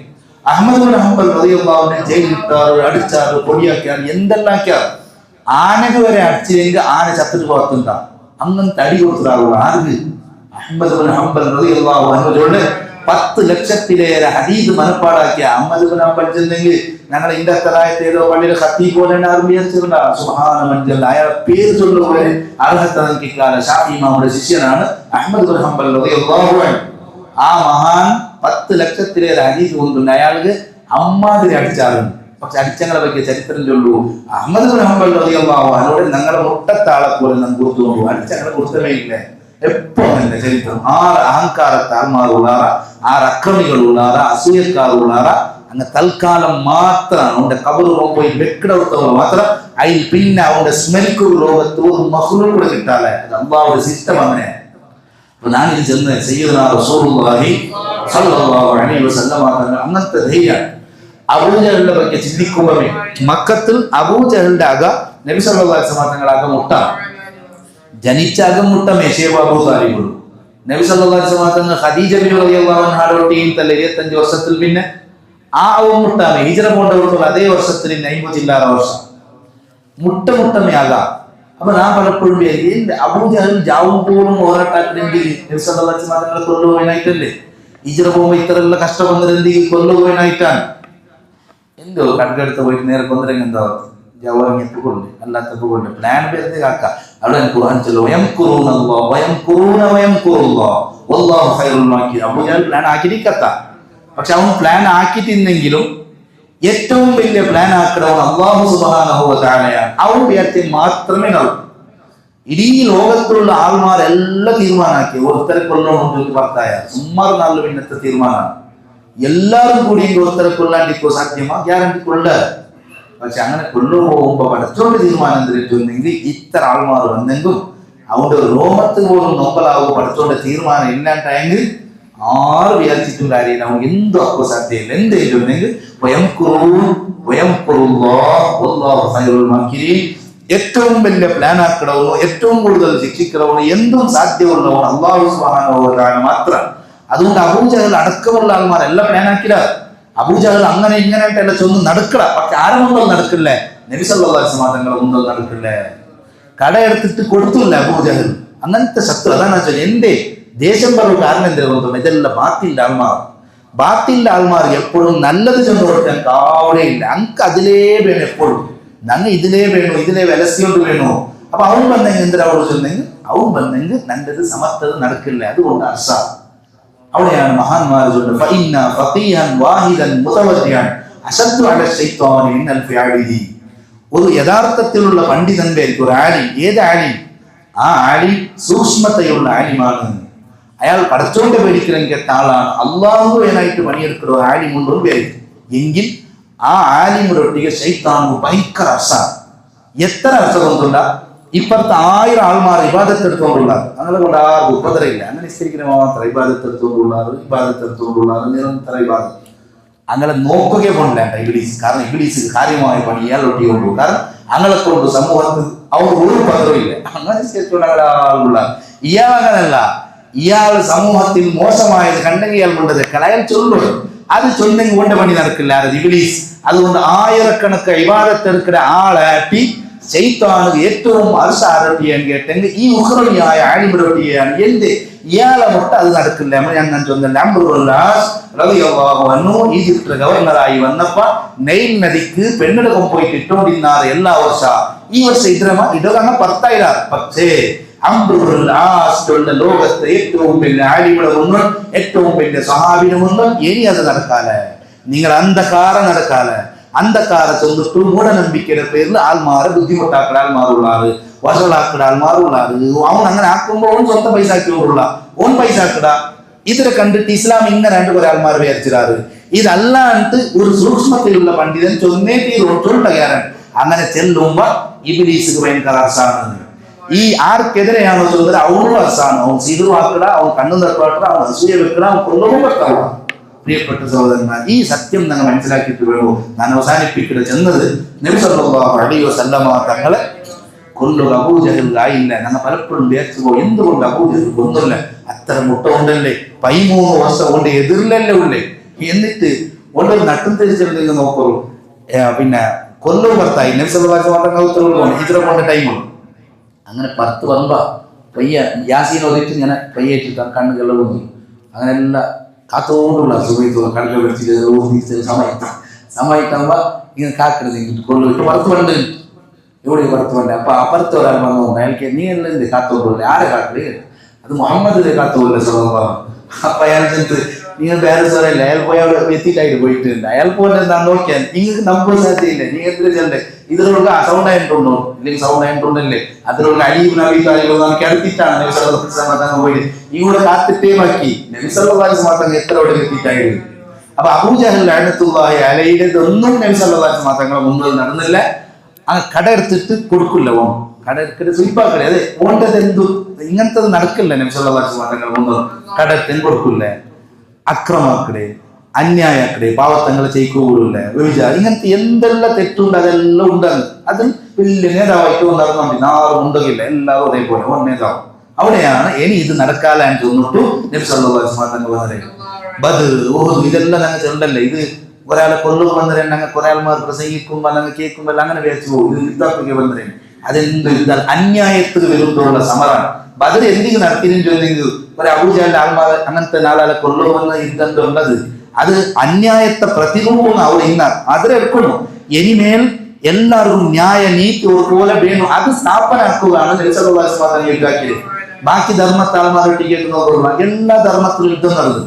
Speaker 1: അഹ്മദ് ബിൻ ഹംബൽ റളിയല്ലാഹു അൻഹു ജയിലിട്ടാറ് അടിച്ചാറ് പൊടിയാക്കിയാറ് എന്തെല്ലാക്കിയാറ് ആനക്ക് വരെ അടിച്ചില്ലെങ്കിൽ ആന ചത്തിട്ട് പോകത്തുണ്ട അങ്ങനത്തെ അടി കൊടുത്തിട്ടാവുള്ള ആർക്ക് അഹ്മദ് ബിൻ ഹംബൽ റളിയല്ലാഹു അൻഹുവിനോട് 10 ലക്ഷത്തിലേറെ ഹദീസ് മനപ്പാടാക്കിയ അഹ്മദ് ബിൻ ഹംബൽ ചെന്നെങ്കിൽ ഞങ്ങൾ ഇന്നത്തെ ഏതോ പള്ളിയുടെ ഖത്തീബ് പോലെ അറിയിച്ചിട്ടുണ്ട് സുബ്ഹാനല്ലാഹ് അയാൾ പേര് ചൊല്ലുപോലെ അർഹത കിട്ടാൻ ഷാഫി ഇമാമിന്റെ ശിഷ്യനാണ് അഹ്മദ് ബിൻ ഹംബൽ റളിയല്ലാഹു അൻഹു ആ മഹാൻ 10 ലക്ഷത്തിലേറെ ഹദീസ് കൊണ്ടുണ്ട് അയാൾക്ക് അമ്മാതിരി അടിച്ചാറുണ്ട് പക്ഷെ അടിച്ചങ്ങളെ പറ്റിയ ചരിത്രം ചൊല്ലൂ അഹ്മദ് ബിൻ ഹംബൽ റളിയല്ലാഹു അൻഹു ഞങ്ങളുടെ മുട്ടത്താളെ പോലെ നമുക്ക് കൊടുത്തു കൊണ്ടു അടിച്ചങ്ങളെ കൊടുത്തമേ ഇല്ല എപ്പോ എന്റെ ചരിത്രം 6 അഹങ്കാരത്തെ ആൾമാരുള്ളാറ 6 അക്രമികളുള്ളാറ അസൂയക്കാരുള്ളാറ അങ്ങ് തൽക്കാലം മാത്രമാണ് അവന്റെ കബറ് പോയി വെക്കിടത്തവർ മാത്രം അതിൽ പിന്നെ അവന്റെ സ്മെൽക്ക് ലോകത്ത് ഒരു മഹ്ലൂഖ് കൂടെ കിട്ടാതെ അത് അല്ലാഹുവിന്റെ സിസ്റ്റം അങ്ങനെ ഞാനിത് ചെന്ന് സയ്യിദുനാ റസൂലുള്ളാഹി സ്വല്ലല്ലാഹു അലൈഹി വസല്ലം അങ്ങനത്തെ ധൈര്യം അബൂജഹലിന്റെ ಬಗ್ಗೆ ചിന്തിക്കുമ്പോഴേ മക്കത്തിൽ അബൂജഹലിന്റെ അക നബി സല്ലല്ലാഹു അലൈഹി വസല്ലം തങ്ങളാക മുട്ട ജനിച്ച അകം മുട്ട മേശേബ് അബൂ താലിബ് നബി സല്ലല്ലാഹു അലൈഹി വസല്ലം തങ്ങൾ ഖദീജ ബിബി റളിയല്ലാഹു അൻഹായോടെയും തല്ല 25 വർഷത്തിൽ പിന്നെ ആ മുട്ടാമെ ഹിജറ കൊണ്ടുള്ള അതേ വർഷത്തിൽ 50 വർഷം മുട്ടമേ ആകാം. അപ്പൊ ഞാൻ പലപ്പോഴും അബൂജഹൽ ജാവും പോലും പോരാട്ടാക്കില്ലെങ്കിൽ നബി സല്ലല്ലാഹു അലൈഹി വസല്ലം തങ്ങളെ കൊല്ലുപോകാനായിട്ടല്ലേ ഹിജറ പോകുമ്പോ ഇത്രയുള്ള കഷ്ടം വന്നിരുന്നെങ്കിൽ കൊല്ലുപോകാനായിട്ടാണ്. എന്തോ കടക്കെടുത്ത് പോയിട്ട് നേരെ കൊന്നിരങ്ങ എന്താ ജവാങ്ങിയപ്പോഴുണ്ട് അല്ലാത്തപ്പോഴുണ്ട് പ്ലാൻ പേരുന്നത് കാക്ക അവിടെ ഖുർആൻ ചൊല്ലോ അബൂജഹൽ പ്ലാൻ ആക്കിയിരിക്കത്ത. പക്ഷെ അവൻ പ്ലാൻ ആക്കിയിട്ടിരുന്നെങ്കിലും ഏറ്റവും വലിയ പ്ലാൻ ആക്കണവൻ അല്ലാഹു സുബ്ഹാനഹു വ തആലയാണ്. അവൻ വിചാരിച്ച മാത്രമേ നടക്കൂ. ഇടീ ലോകത്തിലുള്ള ആൾമാരെല്ലാം തീരുമാനമാക്കി ഒരുത്തരെ കൊല്ലണമെന്ന് ഭർത്തായ സുമാർ നാളിൽ പിന്നത്തെ തീരുമാനമാണ്. എല്ലാവരും കൂടി ഒരുത്തരെ കൊല്ലാണ്ടിക്കോ സാധ്യമാ ഗ്യാരണ്ടി കൊള്ള. പക്ഷെ അങ്ങനെ കൊണ്ടുപോകുമ്പോ പടച്ചോണ്ട് തീരുമാനം തിരിച്ചുവെന്നെങ്കിൽ ഇത്ര ആൾമാർ വന്നെങ്കിൽ അവന്റെ രോമത്ത് പോലും നോക്കലാവും. പടച്ചോണ്ട് തീരുമാനം ഇല്ലാണ്ടായെങ്കിൽ ആറ് വിചാരിച്ചിട്ടും കാര്യമില്ല. അവർക്ക് എന്തോ അപ്പോ സാധ്യമില്ല. എന്ത് ചെയ്തിട്ടുണ്ടെങ്കിൽ ഏറ്റവും വലിയ പ്ലാൻ ആക്കണവനോ ഏറ്റവും കൂടുതൽ ശിക്ഷിക്കണവനോ എന്തും സാധ്യമുള്ളവനോ അല്ലാഹു സുബ്ഹാനഹു വ തആല മാത്രം. അതുകൊണ്ട് അബൂജഹൽ അടക്കമുള്ള ആൾമാർ എല്ലാം പ്ലാൻ ആക്കില്ല. അബൂജഹൽ അങ്ങനെ ഇങ്ങനെയായിട്ടല്ല ചൊന്ന് നടക്കട. പക്ഷെ ആരെ മുമ്പിൽ നടക്കില്ലേ? നബി സല്ലല്ലാഹു അലൈഹി വസല്ലം തങ്ങളുടെ മുമ്പിൽ നടക്കില്ലേ? കടയെടുത്തിട്ട് കൊടുത്തില്ല അബൂജഹൽ. അങ്ങനത്തെ ശത്രു. അതാണ് ചൊല്ലി എന്റെ ദേശം പറഞ്ഞു കാരണം എന്തിനാ തോന്നുന്നു ഇതെല്ലാം ബാത്തിന്റെ ആൾമാർ. ബാത്തിന്റെ ആൾമാർ എപ്പോഴും നല്ലത് ചെന്ന് കൊടുക്കാൻ കാവടെയില്ല. അങ്ക് അതിലേ വേണം എപ്പോഴും. നങ്ങ ഇതിലേ വേണോ ഇതിലേ വിലസിയോണ്ട് വേണോ. അപ്പൊ അവൻ വന്നെങ്കിൽ എന്തിനാ അവള് ചെന്നെങ്കിൽ അവൻ വന്നെങ്കിൽ നല്ലത് സമർത്ഥത് നടക്കില്ല. അതുകൊണ്ട് അർഷ അവിടെയാണ് മഹാന്മാർ ഒരു യഥാർത്ഥത്തിലുള്ള പണ്ഡിതന്റെ ഒരു ആലിം. ഏത് ആലിം? ആ ആലിം സൂക്ഷ്മതയുള്ള ആലിമാണ്. അയാൾ പടച്ചോണ്ട് പേടിക്കലെങ്കിൽ ആളാണ്. അള്ളാഹുവിനായിട്ട് പണിയെടുക്കുന്ന ആലിമുണ്ടോ പേടിക്കും എങ്കിൽ ആ ആലിമിനൊട്ടിಗೆ ശൈത്താന് ഭയങ്കര അർസാണ്. എത്ര അർസ കൊണ്ടുണ്ട ഇപ്പുറത്തെ 1000 ആൾമാർ ഇബാദത്തെടുത്തോണ്ടുള്ളാറ്. അങ്ങനെ കൊണ്ട് ആർക്കും ഉപദ്രവില്ല. അങ്ങനെ നിസ്കരിക്കുന്ന മാത്രം ഇബാദത്തെടുത്തോണ്ടുള്ളാറ് നിരന്തര ഇബാദത്ത്. അങ്ങനെ നോക്കുകയെ കൊണ്ടില്ല ഇബ്ലീസ്. കാരണം ഇബ്ലീസ് കാര്യമായ പണി ഇയാളൊട്ടി കൊണ്ടുപോകും. കാരണം അങ്ങനെ കൊണ്ട് സമൂഹത്തിൽ അവർ ഒരു ഉപദ്രവില്ല. അങ്ങനെ നിസ്കരിച്ചുകൊണ്ട് അങ്ങനെ ആളുള്ള ഇയാൾ അങ്ങനല്ല. ഇയാൾ സമൂഹത്തിൽ മോശമായത് കണ്ടെങ്കിൽ ഇയാൾ കൊണ്ടത് അയാൾ ചൊല്ലും. അത് ചൊന്നെങ്കിൽ കൊണ്ട് പണി നടക്കില്ല. അത് ഇബ്ലീസ്. അതുകൊണ്ട് ആയിരക്കണക്ക് ഇബാദത്തെടുക്കുന്ന ആളാട്ടി ശൈത്താന് ഏറ്റവും അർശ ആരോട്ടിയാൻ കേട്ടെങ്കിൽ ഈ ഉഹ്റവിയായ ആലിമിരോട്ടിയാണ്. എന്ത് ഇയാളെ മുട്ട അത് നടക്കില്ല. ഞാൻ ചൊന്നല്ല ഈജിപ്തിലെ ഗവർണറായി വന്നപ്പോ നൈൽ നദിക്ക് പെണ്ണെടുക്കാൻ പോയിട്ട് ഇട്ടോണ്ടിരുന്നാറ് എല്ലാ വർഷം. ഈ വർഷം ഇടങ്ങ 10,000. പക്ഷേ ലോകത്തെ ഏറ്റവും വലിയ ആലിമിയുടെ മുന്നിൽ ഏറ്റവും വലിയ സഹാബിന് മുന്നിൽ ഇനി അത് നടക്കാല. നിങ്ങൾ അന്ധകാര നടക്കാല. അന്ധകാര ചെന്നിട്ട് മൂഢനമ്പിക്കയുടെ പേരിൽ ആൾമാരെ ബുദ്ധിമുട്ടാക്കുന്ന ആൾമാറുള്ളാറ്, വഷളാക്കുന്ന ആൾമാറുള്ളാറ്. അവൻ അങ്ങനെ ആക്കുമ്പോ ഓൻ സ്വന്തം പൈസ ആക്കിയോണ്ടുള്ള ഓൻ പൈസ ആക്കട. ഇതിനെ കണ്ടിട്ട് ഇസ്ലാം ഇങ്ങനെ കുറെ ആൾമാർ വിചാരിച്ചിടാറ്. ഇതല്ലാണ്ട് ഒരു സൂക്ഷ്മത്തിലുള്ള പണ്ഡിതൻ ചൊന്നേ തീരുണ്ടാകാരൻ. അങ്ങനെ ചെല്ലുമ്പോ ഇബ്ലീസ് ഭയങ്കര അർസാണ്. ഈ ആർക്കെതിരെയാണോ ചൊല്ലുന്നത് അവനുള്ള അർസാണ്. അവൻ സിതുവാക്കട, അവൻ കണ്ണു തട്ടുവാക്കട, അവൻ അസൂയ വെക്കട, അവൻ കൊല്ലവും വെക്കട. പ്രിയപ്പെട്ട സഹോദരന്മാർ, ഈ സത്യം നിങ്ങൾ മനസ്സിലാക്കിയിട്ട് വേണോ ഞാൻ അവസാനിപ്പിക്കുക ചെന്നത്. നബി സല്ലല്ലാഹു അലൈഹി വസല്ലമ തങ്ങളെ കൊല്ലുക അബൂജഹൽ ആയില്ല. ഞങ്ങൾ പലപ്പോഴും വിചാരിച്ചു പോകും എന്തുകൊണ്ട് അബൂജഹൽ കൊന്നില്ല? അത്ര മുട്ട ഉണ്ടല്ലേ, 13 വർഷം കൊണ്ട് എതിരില്ലല്ലേ ഉള്ളേ. എന്നിട്ട് ഒന്നൊരു നട്ടും തിരിച്ചെടുത്ത് നോക്കുള്ളൂ. പിന്നെ കൊല്ലു ഭർത്തായി നബി സല്ലല്ലാഹു അലൈഹി വസല്ലം ഹിജ്റ പോണ്ട ടൈമാണ്. അങ്ങനെ 10 വരുമ്പോ പയ്യ യാസീൻ ഓതിട്ട് ഇങ്ങനെ പയ്യേറ്റിട്ട് കണ്ണുകളെ ഒന്നും അങ്ങനെ എല്ലാം കാത്തോണ്ടുള്ള സുഖത്തുള്ള കണ്ണുകൾ വെച്ചിട്ട് സമയത്താകുമ്പോ ഇങ്ങനെ കാക്കരുത് കൊല്ലിട്ട് പുറത്തുണ്ട്. എവിടെ പുറത്തുണ്ട്? അപ്പൊ അപ്പുറത്ത് ഒരാൾ വന്നോണ്ട് അയാൾക്ക് നീ എല്ലാം എന്ത് കാത്തോണ്ടില്ല? ആരെ കാക്കല്? അത് മുഹമ്മദ് കാത്തോല്ല സ്വഭാവം. അപ്പൊ അയാൾ ചെന്ന് നിങ്ങൾ വേറെ സ്വരല്ല. അയാൾ പോയി അവിടെ എത്തിയിട്ടായിട്ട് പോയിട്ടുണ്ട്. അയാൾ പോലെ എന്താ നോക്കിയാൽ നിങ്ങൾക്ക് നമ്പർ സാധ്യയില്ല. നിങ്ങൾ എന്തിനു ചെല്ലേ ഇതിലുള്ള സൗണ്ട് ആയിട്ടുണ്ടോ ഇല്ലെങ്കിൽ സൗണ്ട് ആയിട്ടുണ്ടല്ലേ അതിലുള്ള അലീബ് നബി താലിബ് നമുക്ക് അടുത്തിട്ടാണ് നബി സല്ലല്ലാഹു അലൈഹി വസല്ലം പോയി ഈ കൂടെ കാത്തിട്ടേ ബാക്കി നബി സല്ലല്ലാഹു അലൈഹി വസല്ലം എത്ര അവിടെ എത്തിയിട്ടായിരുന്നു. അപ്പൊ അബൂജഹൽ ലഅനത്തുല്ലാഹി അലൈഹിയുടെ ഒന്നും നബി സല്ലല്ലാഹു അലൈഹി വസല്ലം തങ്ങളുടെ മുമ്പിൽ നടന്നില്ല. ആ കട എടുത്തിട്ട് കൊടുക്കില്ല. ഓൻ കട എടുത്തിട്ട് സ്വീപ്പാക്കല്. അതെ ഓണ്ടത് എന്തു ഇങ്ങനത്തത് നടക്കില്ല. നബി സല്ലല്ലാഹു അലൈഹി വസല്ലം തങ്ങളുടെ മുമ്പിൽ കട എടുത്തും കൊടുക്കില്ല. അക്രമാക്കല് അന്യായക്കടെ പാവത്തങ്ങളെ ചെയ്ക്കൂടില്ല ഇങ്ങനത്തെ എന്തെല്ലാം തെറ്റുണ്ട് അതെല്ലാം ഉണ്ടാകും. അതിൽ വലിയ നേതാവായിട്ട് നടന്നുകൊണ്ട് ആരും ഉണ്ടെങ്കില്ല, എല്ലാവരും ഒരേപോലെ ഒരു നേതാവ്. അവിടെയാണ് ഇനി ഇത് നടക്കാലാൻ തോന്നിട്ടു നബി സല്ലല്ലാഹു അലൈഹി വസല്ലം തങ്ങൾ പറഞ്ഞത് ബദർ ഉഹദ് ഇതെല്ലാം ഞങ്ങൾ ചെല്ലല്ലേ. ഇത് ഒരാളെ കൊല്ലുക വന്നേരം ഞങ്ങൾ കുറെ ആൾമാർ പ്രസംഗിക്കുമ്പോൾ അല്ലെങ്കിൽ കേൾക്കുമ്പോൾ അങ്ങനെ വിചാരിച്ചു പോകും ഇത് യുദ്ധാത്മക വന്നേരം. അതെന്ത് യുദ്ധം? അന്യായത്തിന് വിരുദ്ധമുള്ള സമരമാണ്. ബദർ എന്തെങ്കിലും നടത്തിനും ചൊല്ലെങ്കിൽ ഒരു അബൂജഹലിന്റെ ആൾമാർ അങ്ങനത്തെ നാളെ കൊല്ലുമെന്ന യുദ്ധം ഉള്ളത് അത് അന്യായത്തെ പ്രതിരൂപം അവിടെ ഇന്ന അതിലെടുക്കുന്നു. ഇനിമേൽ എല്ലാവർക്കും ന്യായ നീതി ഒരുപോലെ വേണം. അത് സ്ഥാപനാക്കുകയാണ് നബി സല്ലല്ലാഹു അലൈഹി വസല്ലം യുദ്ധാക്കിയത്. ബാക്കി ധർമ്മത്തെ ആൾമാരൊക്കെ കേൾക്കുന്ന എല്ലാ ധർമ്മത്തിലും യുദ്ധം നടന്നു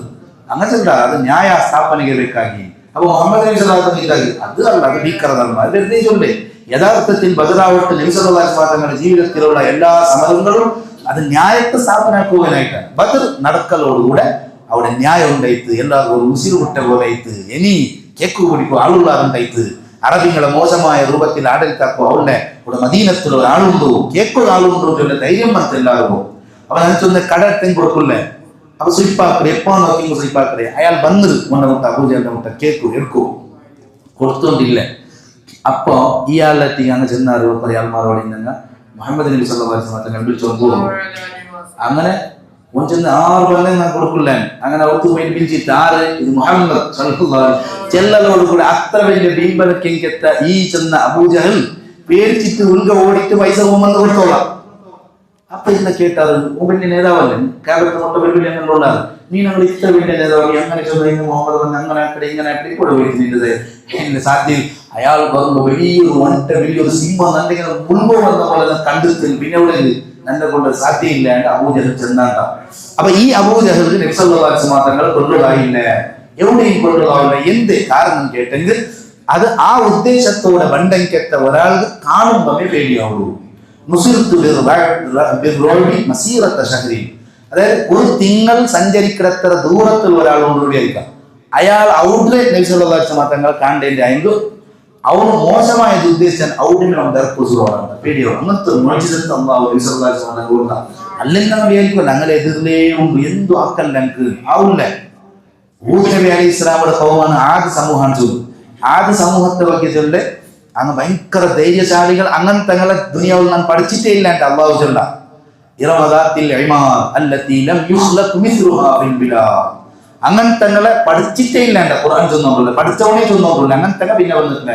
Speaker 1: അങ്ങനത്തെ അത് ന്യായ സ്ഥാപനയ്ക്ക് ಬೇಕಾಗಿ. അപ്പൊ മുഹമ്മദ് നബി സല്ലല്ലാഹു അലൈഹി വസല്ലം യുദ്ധാക്കി അത് അല്ല, അത് ഭീകര ധർമ്മം. അത് എഴുതിയിട്ടുണ്ട്. യഥാർത്ഥത്തിൽ ബദറാവട്ടെ നബി സല്ലല്ലാഹു അലൈഹി വസല്ലം തങ്ങളുടെ ജീവിതത്തിലുള്ള എല്ലാ സമരങ്ങളും അത് ന്യായത്തെ സ്ഥാപനാക്കുവാനായിട്ടാണ്. ബദർ നടക്കലോടുകൂടെ അവിടെ ന്യായം ഉണ്ടായിട്ട് എല്ലാവർക്കും ഉസിರು വിട്ട പോലെ ആയിട്ട് ഇനി കേക്ക് കുടിക്കും ആളുള്ളാറുണ്ടായിട്ട് അറബികളെ മോശമായ രൂപത്തിൽ ആടലിത്താക്കും അവളുടെ ഇവിടെ മദീനത്തിൽ ഒരാളുണ്ടോ കേക്കൊരു ആളുണ്ടോ ചൊല്ല ധൈര്യം വന്ന് എല്ലാവർക്കും. അവൻ അതിനൊന്ന് കട എത്തേം കൊടുക്കില്ലേ. അപ്പൊ സുയിപ്പാക്കടെ എപ്പോ നോക്കി സുയിപ്പാക്കടെ അയാൾ വന്നത് മുണ്ട മുട്ട അബൂജഹലിന്റെ മുട്ട കേക്ക് എടുക്കും കൊടുത്തോണ്ടില്ല. അപ്പൊ ഇയാളെത്തി അങ്ങ് ചെന്നാറ് ആൾമാരോട് ഇന്ന മുഹമ്മദ് നബി സല്ലല്ലാഹു അലൈഹി വസല്ലം തങ്ങൾ വിളിച്ചോണ്ട് പോകും. അങ്ങനെ ചെന്ന് 6 കൊല്ലം ഞാൻ കൊടുക്കില്ല. അങ്ങനെ അവർക്ക് പോയി പിരിച്ചിട്ട് ആറ് ഇത് മുഹമ്മദ് സല്ലല്ലാഹു അലൈഹി വസല്ലം ചെല്ലലോട് കൂടെ അത്ര വലിയ ബീംബലക്കെത്ത ഈ ചെന്ന അബൂജഹൽ പേടിച്ചിട്ട് ഉൽക ഓടിട്ട് പൈസ പോകുമെന്ന് കൊടുത്തോളാം. അപ്പൊ ഇന്ന് കേട്ടാറ് വലിയ നേതാവല്ലേ കേരളത്തിൽ മൊട്ട വലിയ ഞങ്ങളുണ്ടാകും. നീ ഞങ്ങൾ ഇത്ര വലിയ നേതാവ് അങ്ങനെ ചെന്ന് മുഹമ്മദ് വന്ന് അങ്ങനെ ആക്കടെ ഇങ്ങനെ ആക്കടെ കൂടെ പോയിട്ട് എന്റെ സാധ്യത അയാൾ പറയുമ്പോ വലിയൊരു ഒറ്റ വലിയൊരു സിംഹം എന്തെങ്കിലും മുൻപ് വന്ന പോലെ കണ്ടെത്തി പിന്നെ അവിടെ എന്നെ കൊണ്ട് സാധ്യയില്ലാണ്ട് അബൂജഹൽ ചെന്നാണ്ട. അപ്പൊ ഈ അബൂജഹലിന് നബി സല്ലല്ലാഹു അലൈഹി വസല്ലം തങ്ങൾ കൊല്ലുകയില്ല, എവിടെയും കൊല്ലുകയില്ല. എന്ത് കാരണം കേട്ടെങ്കിൽ അത് ആ ഉദ്ദേശത്തോടെ വണ്ടങ്കെത്ത ഒരാൾക്ക് കാണുമ്പോഴേ പേടിയാവുള്ളൂ. അതായത് ഒരു തിങ്കൾ സഞ്ചരിക്കടത്ര ദൂരത്തിൽ ഒരാളോട് കൂടിയായിരിക്കാം അയാൾ ഔട്ട്ലെ നബി സല്ലല്ലാഹു അലൈഹി വസല്ലം തങ്ങൾ കാണേണ്ട എങ്കിൽ അവന് മോശമായത് ഉദ്ദേശിച്ചാൽ ഔട്ടിനെ കുസുറാണ് പേടിയോ അങ്ങനത്തെ മോചിതത്തെ അള്ളാഹു നബി സല്ലല്ലാഹു അലൈഹി വസല്ലം കൊടുക്കാം. അല്ലെങ്കിൽ നമ്മൾ വിചാരിക്കുമല്ലോ അങ്ങനെ എതിർലേ ഉണ്ട് എന്തു ആക്കല്ല എനിക്ക് ആവില്ലേ. ഹൂദ് നബി അലൈഹി ഇസ്ലാമിയുടെ കൗമാണ് ആദ്യ സമൂഹം ചൊല്ലും. ആദ്യ സമൂഹത്തെ ಬಗ್ಗೆ ചൊല്ലെ അങ്ങ് ഭയങ്കര ധൈര്യശാലികൾ അങ്ങനെ തങ്ങളെ ദുനിയാവിൽ ഞാൻ പഠിച്ചിട്ടേ ഇല്ലാണ്ട് അള്ളാഹു ചൊല്ല അങ്ങനെ തങ്ങളെ പഠിച്ചിട്ടേ ഇല്ലാണ്ട് ഖുർആൻ ചൊന്നോട്ടില്ല, പഠിച്ചവണേ ചൊന്നോട്ടില്ല. അങ്ങനെ തന്നെ പിന്നെ വന്നിട്ടില്ല.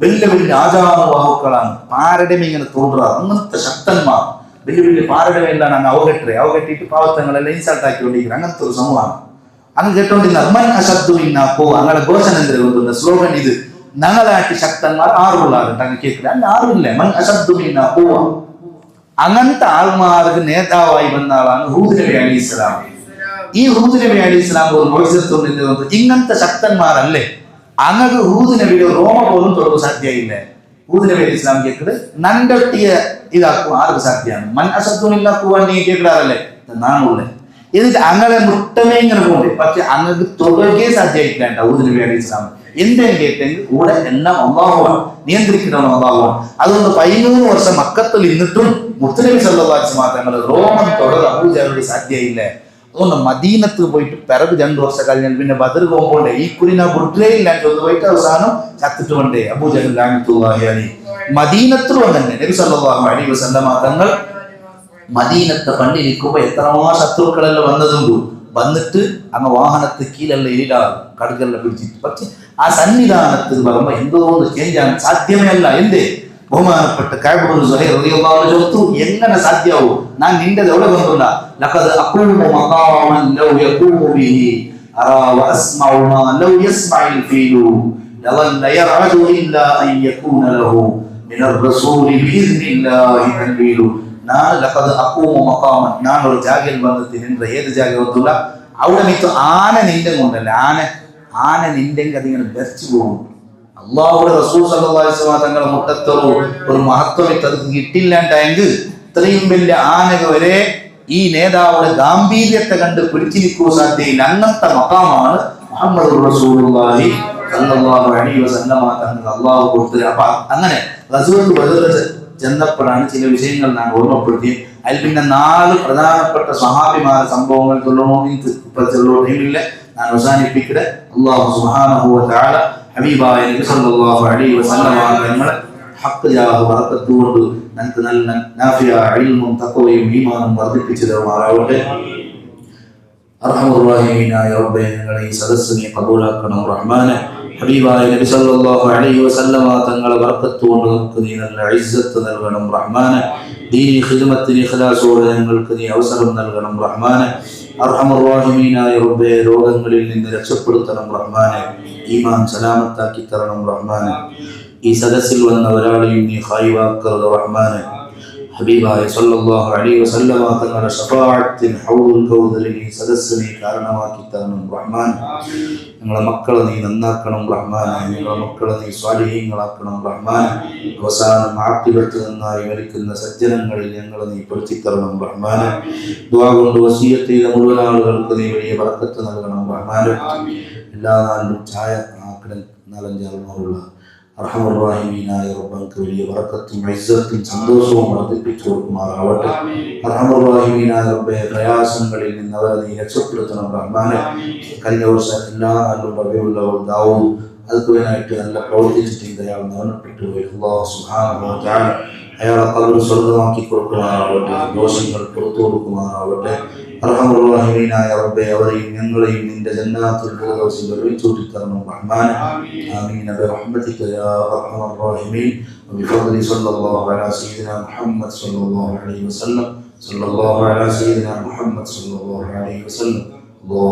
Speaker 1: വലിയ വലിയ ആചാരവാഹുക്കളാണ് പാരടമ ഇങ്ങനെ തോന്നുക. അങ്ങനത്തെ ശക്തന്മാർ വലിയ വലിയ പാരടമയിലാണ് അങ്ങ് അവകെട്ടിട്ട് പാവത്തങ്ങളെല്ലാം ഇൻസൾട്ട് ആക്കിക്കൊണ്ടിരിക്കുന്നത്. അങ്ങനത്തെ ഒരു സമൂഹമാണ്. അങ്ങ് കേട്ടോണ്ടിരുന്ന മൻ അശദ്ദു മിന്നാ ഖുവ്വ അങ്ങനെ ഘോഷണ സ്ലോഗൻ ഇത് ഞങ്ങളായിട്ട് ശക്തന്മാർ ആറുള്ളാറുണ്ട്. അങ്ങ് കേൾക്കില്ല അല്ല ആറുമില്ല. മൻ അശദ്ദു മിന്നാ ഖുവ്വ അങ്ങനത്തെ ആൾമാർക്ക് നേതാവായി വന്ന ആളാണ് ഹൂദ് നബി അലൈഹി ഇസ്ലാം. ഈ ഹൂദ് നബി അലൈഹി ഇസ്ലാം ഒരു മോചിതത്വം ഇങ്ങനത്തെ ശക്തന്മാരല്ലേ അങ്ങക്ക് ഹൂദ് നബിയുടെ റോമ പോലും തൊടുക സാധ്യയില്ല. ഹൂദ് നബി അലൈഹി ഇസ്ലാം കേൾക്കുന്നത് നണ്ടൊട്ടിയ ഇതാക്കും ആർക്ക് സാധ്യമാണ്. മൻ അശദ്ദുനില്ലാക്കുവാൻ നീ കേൾക്കാറല്ലേ നാണുള്ളേ എന്നിട്ട് അങ്ങനെ മുട്ടമേ ഇങ്ങനെ പോകണ്ടേ. പക്ഷെ അങ്ങക്ക് തൊടുകയെ സാധ്യമായിട്ടില്ല ഹൂദ് നബി അലൈഹി ഇസ്ലാം. എന്തെങ്കിലും കേട്ടെങ്കിൽ കൂടെ എല്ലാം അല്ലാഹുവാണ്, നിയന്ത്രിക്കണം അല്ലാഹുവാണ്. അതുകൊണ്ട് 13 വർഷം മക്കത്തിൽ ഇരുന്നിട്ടും മുത്തുനബി സല്ലല്ലാഹു അലൈഹി വസല്ലം തങ്ങൾ റോമൻ തൊടർ അബൂജഹലിന് സാധ്യയില്ല. അതുകൊണ്ട് മദീനത്ത് പോയിട്ട് പിറകു 2 വർഷം കഴിഞ്ഞാൽ പിന്നെ ബദർ പോകുമ്പോണ്ടേ ഈ കുരിന ബുഡ്രയില്ല ചൊന്ന് പോയിട്ട് അവസാനം ചത്തിട്ട് കൊണ്ടേ അബൂജഹൽ ലഅനത്തുല്ലാഹി അലൈഹി. മദീനത്തിലും തന്നെ നബി സല്ലല്ലാഹു അലൈഹി വസല്ലം തങ്ങൾ മദീനത്തെ പള്ളിയിരിക്കുമ്പോ എത്രമാ ശത്രുക്കളെല്ലാം വന്നതുണ്ട്. വന്നിട്ട് അങ്ങ് വാഹനത്ത് കീഴെല്ലാം ഇരിടാറും കടുക്കെല്ലാം പിടിച്ചിട്ട്. പക്ഷെ ആ സന്നിധാനത്തിൽ പറയുമ്പോ എന്തോന്ന് ചേഞ്ച് ആണ് സാധ്യമേ അല്ല. എന്തേ ബഹുമാനപ്പെട്ട കഅബ് ഇബ്നു സുഹൈർ റളിയല്ലാഹു അൻഹു ചോദിച്ചു എങ്ങനെ സാധ്യമാവും ഞാൻ നിന്റെ എവിടെ കൊണ്ടുള്ള ലഖദ് അഖൂമു മഖാമൻ ലൗ യഖൂമു ബിഹി അറാ വഅസ്മഉ മാ ലൗ യസ്മഉൽ ഫീലു ലവല്ല യറഅദു ഇല്ലാ അൻ യകൂന ലഹു മിനർ റസൂലി ബിഇذനില്ലാഹി തൻവീലു. ഞാൻ ലഖദ് അഖൂമു മഖാമൻ ഞാൻ ഒരു ജാഗയിൽ വന്നിട്ട് നിന്റെ ഏത് ജാഗ വന്നില്ല അവിടെ നിൽക്കും ആന നിന്റെ കൊണ്ടല്ല ആന നിന്റെ അതിങ്ങനെ ബെസ്റ്റ് പോകും. അള്ളാഹുടെ റസൂൽ സല്ലല്ലാഹു അലൈഹി വസല്ലം തങ്ങളുടെ മുട്ടത്തൊരു ഒരു മഹത്വം അത് കിട്ടില്ലാണ്ടെങ്കിൽ ഇത്രയും വലിയ ആനക വരെ ഈ നേതാവുടെ ഗാംഭീര്യത്തെ കണ്ട് പിടിച്ചിരിക്കുക സാധ്യയില്ല. അങ്ങനത്തെ മഖാമാണ് മുഹമ്മദ് റസൂലുള്ളാഹി സല്ലല്ലാഹു അലൈഹി വസല്ലം തങ്ങൾ അള്ളാഹു കൊടുത്തത്. അപ്പൊ അങ്ങനെ റസൂൽ ബദർ ചെന്നപ്പോഴാണ് ചില വിഷയങ്ങൾ ഞാൻ ഓർമ്മപ്പെടുത്തി. അതിൽ പിന്നെ 4 പ്രധാനപ്പെട്ട സ്വഹാബിമാരുടെ സംഭവങ്ങൾ ചൊല്ലണമെന്ന് ഇപ്പൊ ചൊല്ലുന്നില്ല. ഞാൻ അവസാനിപ്പിക്കട്ടെ. അല്ലാഹു സുബ്ഹാനഹു വ തആല ഹബീബായ നബി സല്ലല്ലാഹു അലൈഹി വസല്ലം തങ്ങളെ ഹഖ് ജാഹ് ബറകത്ത് കൊണ്ട് നമുക്ക് നല്ല നാഫിയ ഇൽമും തഖ്വയും ഈമാനും വർദ്ധിപ്പിച്ചു തരുമാറാവട്ടെ. അർഹമർ റഹീമീനായ റബ്ബേ, ഞങ്ങളെ ഈ സദസ്സിനെ ഖബൂലാക്കണം റഹ്മാനെ. ഹബീബായ നബി സല്ലല്ലാഹു അലൈഹി വസല്ലം തങ്ങളെ ബറകത്ത് കൊണ്ട് നമുക്ക് നീ നല്ല ഇസ്സത്ത് നൽകണം റഹ്മാനെ. ദീനി ഖിദ്മത്തിന് ഇഖ്ലാസോടെ ഞങ്ങൾക്ക് നീ അവസരം നൽകണം റഹ്മാനെ. അർഹമർ റഹീമീനായ റബ്ബേ, രോഗങ്ങളിൽ നിന്ന് രക്ഷപ്പെടുത്തണം റഹ്മാനെ. ഈമാൻ സലാമത്താക്കി തരണം റഹ്മാനെ. ഈ സദസ്സിൽ വന്ന ഒരാളെയും നീ ഖായിവാക്കരുത് റഹ്മാനെ. ഹബീബായ സല്ലല്ലാഹു അലൈഹി വസല്ലം തങ്ങളുടെ ശഫാഅത്തിന് ഹൗദുൽ കൗസറിൽ ഈ സദസ്സിനെ കാരണമാക്കി തരണം റഹ്മാനെ. ഞങ്ങളെ മക്കളെ നീ നന്നാക്കണം റഹ്മാനെ. ഞങ്ങളെ മക്കളെ നീ സ്വാലിഹീങ്ങളാക്കണം റഹ്മാനെ. അവസാനം ആഖിബത്ത് നന്നായി മരിക്കുന്ന സജ്ജനങ്ങളിൽ ഞങ്ങളെ നീ പെടുത്തിത്തരണം റഹ്മാനെ. ദുആ കൊണ്ട് വസിയത്ത് ചെയ്ത മുഴുവൻ ആളുകൾക്ക് നീ വലിയ ബറക്കത്ത് നൽകണം റഹ്മാനെ. എല്ലാ നാളിലും ചായ ആക്കടൽ 4-5 ആളുകളുള്ള അർഹമർ റഹീമീനായ റബ്ബർക്ക് വലിയ ബറക്കത്തും ഇസ്സത്തും സന്തോഷവും വർദ്ധിപ്പിച്ചു കൊടുക്കുമാറാവട്ടെ. അർഹമർ റഹീമീനായ റബ്ബേ, പ്രയാസങ്ങളിൽ നിന്ന് അവരെ നീ രക്ഷപ്പെടുത്തണം റഹ്മാനെ. കഴിഞ്ഞ വർഷം എല്ലാ ആളും റബീഉൽ ദാവൂദ് അതുവനായിട്ട് നല്ല പ്രവർത്തിച്ചിട്ടുണ്ട്. അയാൾ മരണപ്പെട്ടു പോയി. അല്ലാഹു സുബ്ഹാനഹു വ തആല അയാളെ ഖബർ സ്വർഗ്ഗമാക്കി കൊടുക്കുമാറാവട്ടെ. ദോഷങ്ങൾ പുറത്തു കൊടുക്കുമാറാവട്ടെ. അർഹമർ റഹീമീനായ റബ്ബേ, അവരെയും ഞങ്ങളെയും നിന്റെ ജന്നാത്തുൽ ഫിർദൗസിൽ ഒരുമിച്ച് തരണം റഹ്മാനെ. ആമീൻ ബിറഹ്മതിക യാ അർഹമർ റഹീമീൻ. ബിഫദ്ലി സല്ലല്ലാഹു അലാ സയ്യിദിനാ മുഹമ്മദ് സല്ലല്ലാഹു അലൈഹി വസല്ലം. സല്ലല്ലാഹു അലാ സയ്യിദിനാ മുഹമ്മദ് സല്ലല്ലാഹു അലൈഹി വസല്ലം.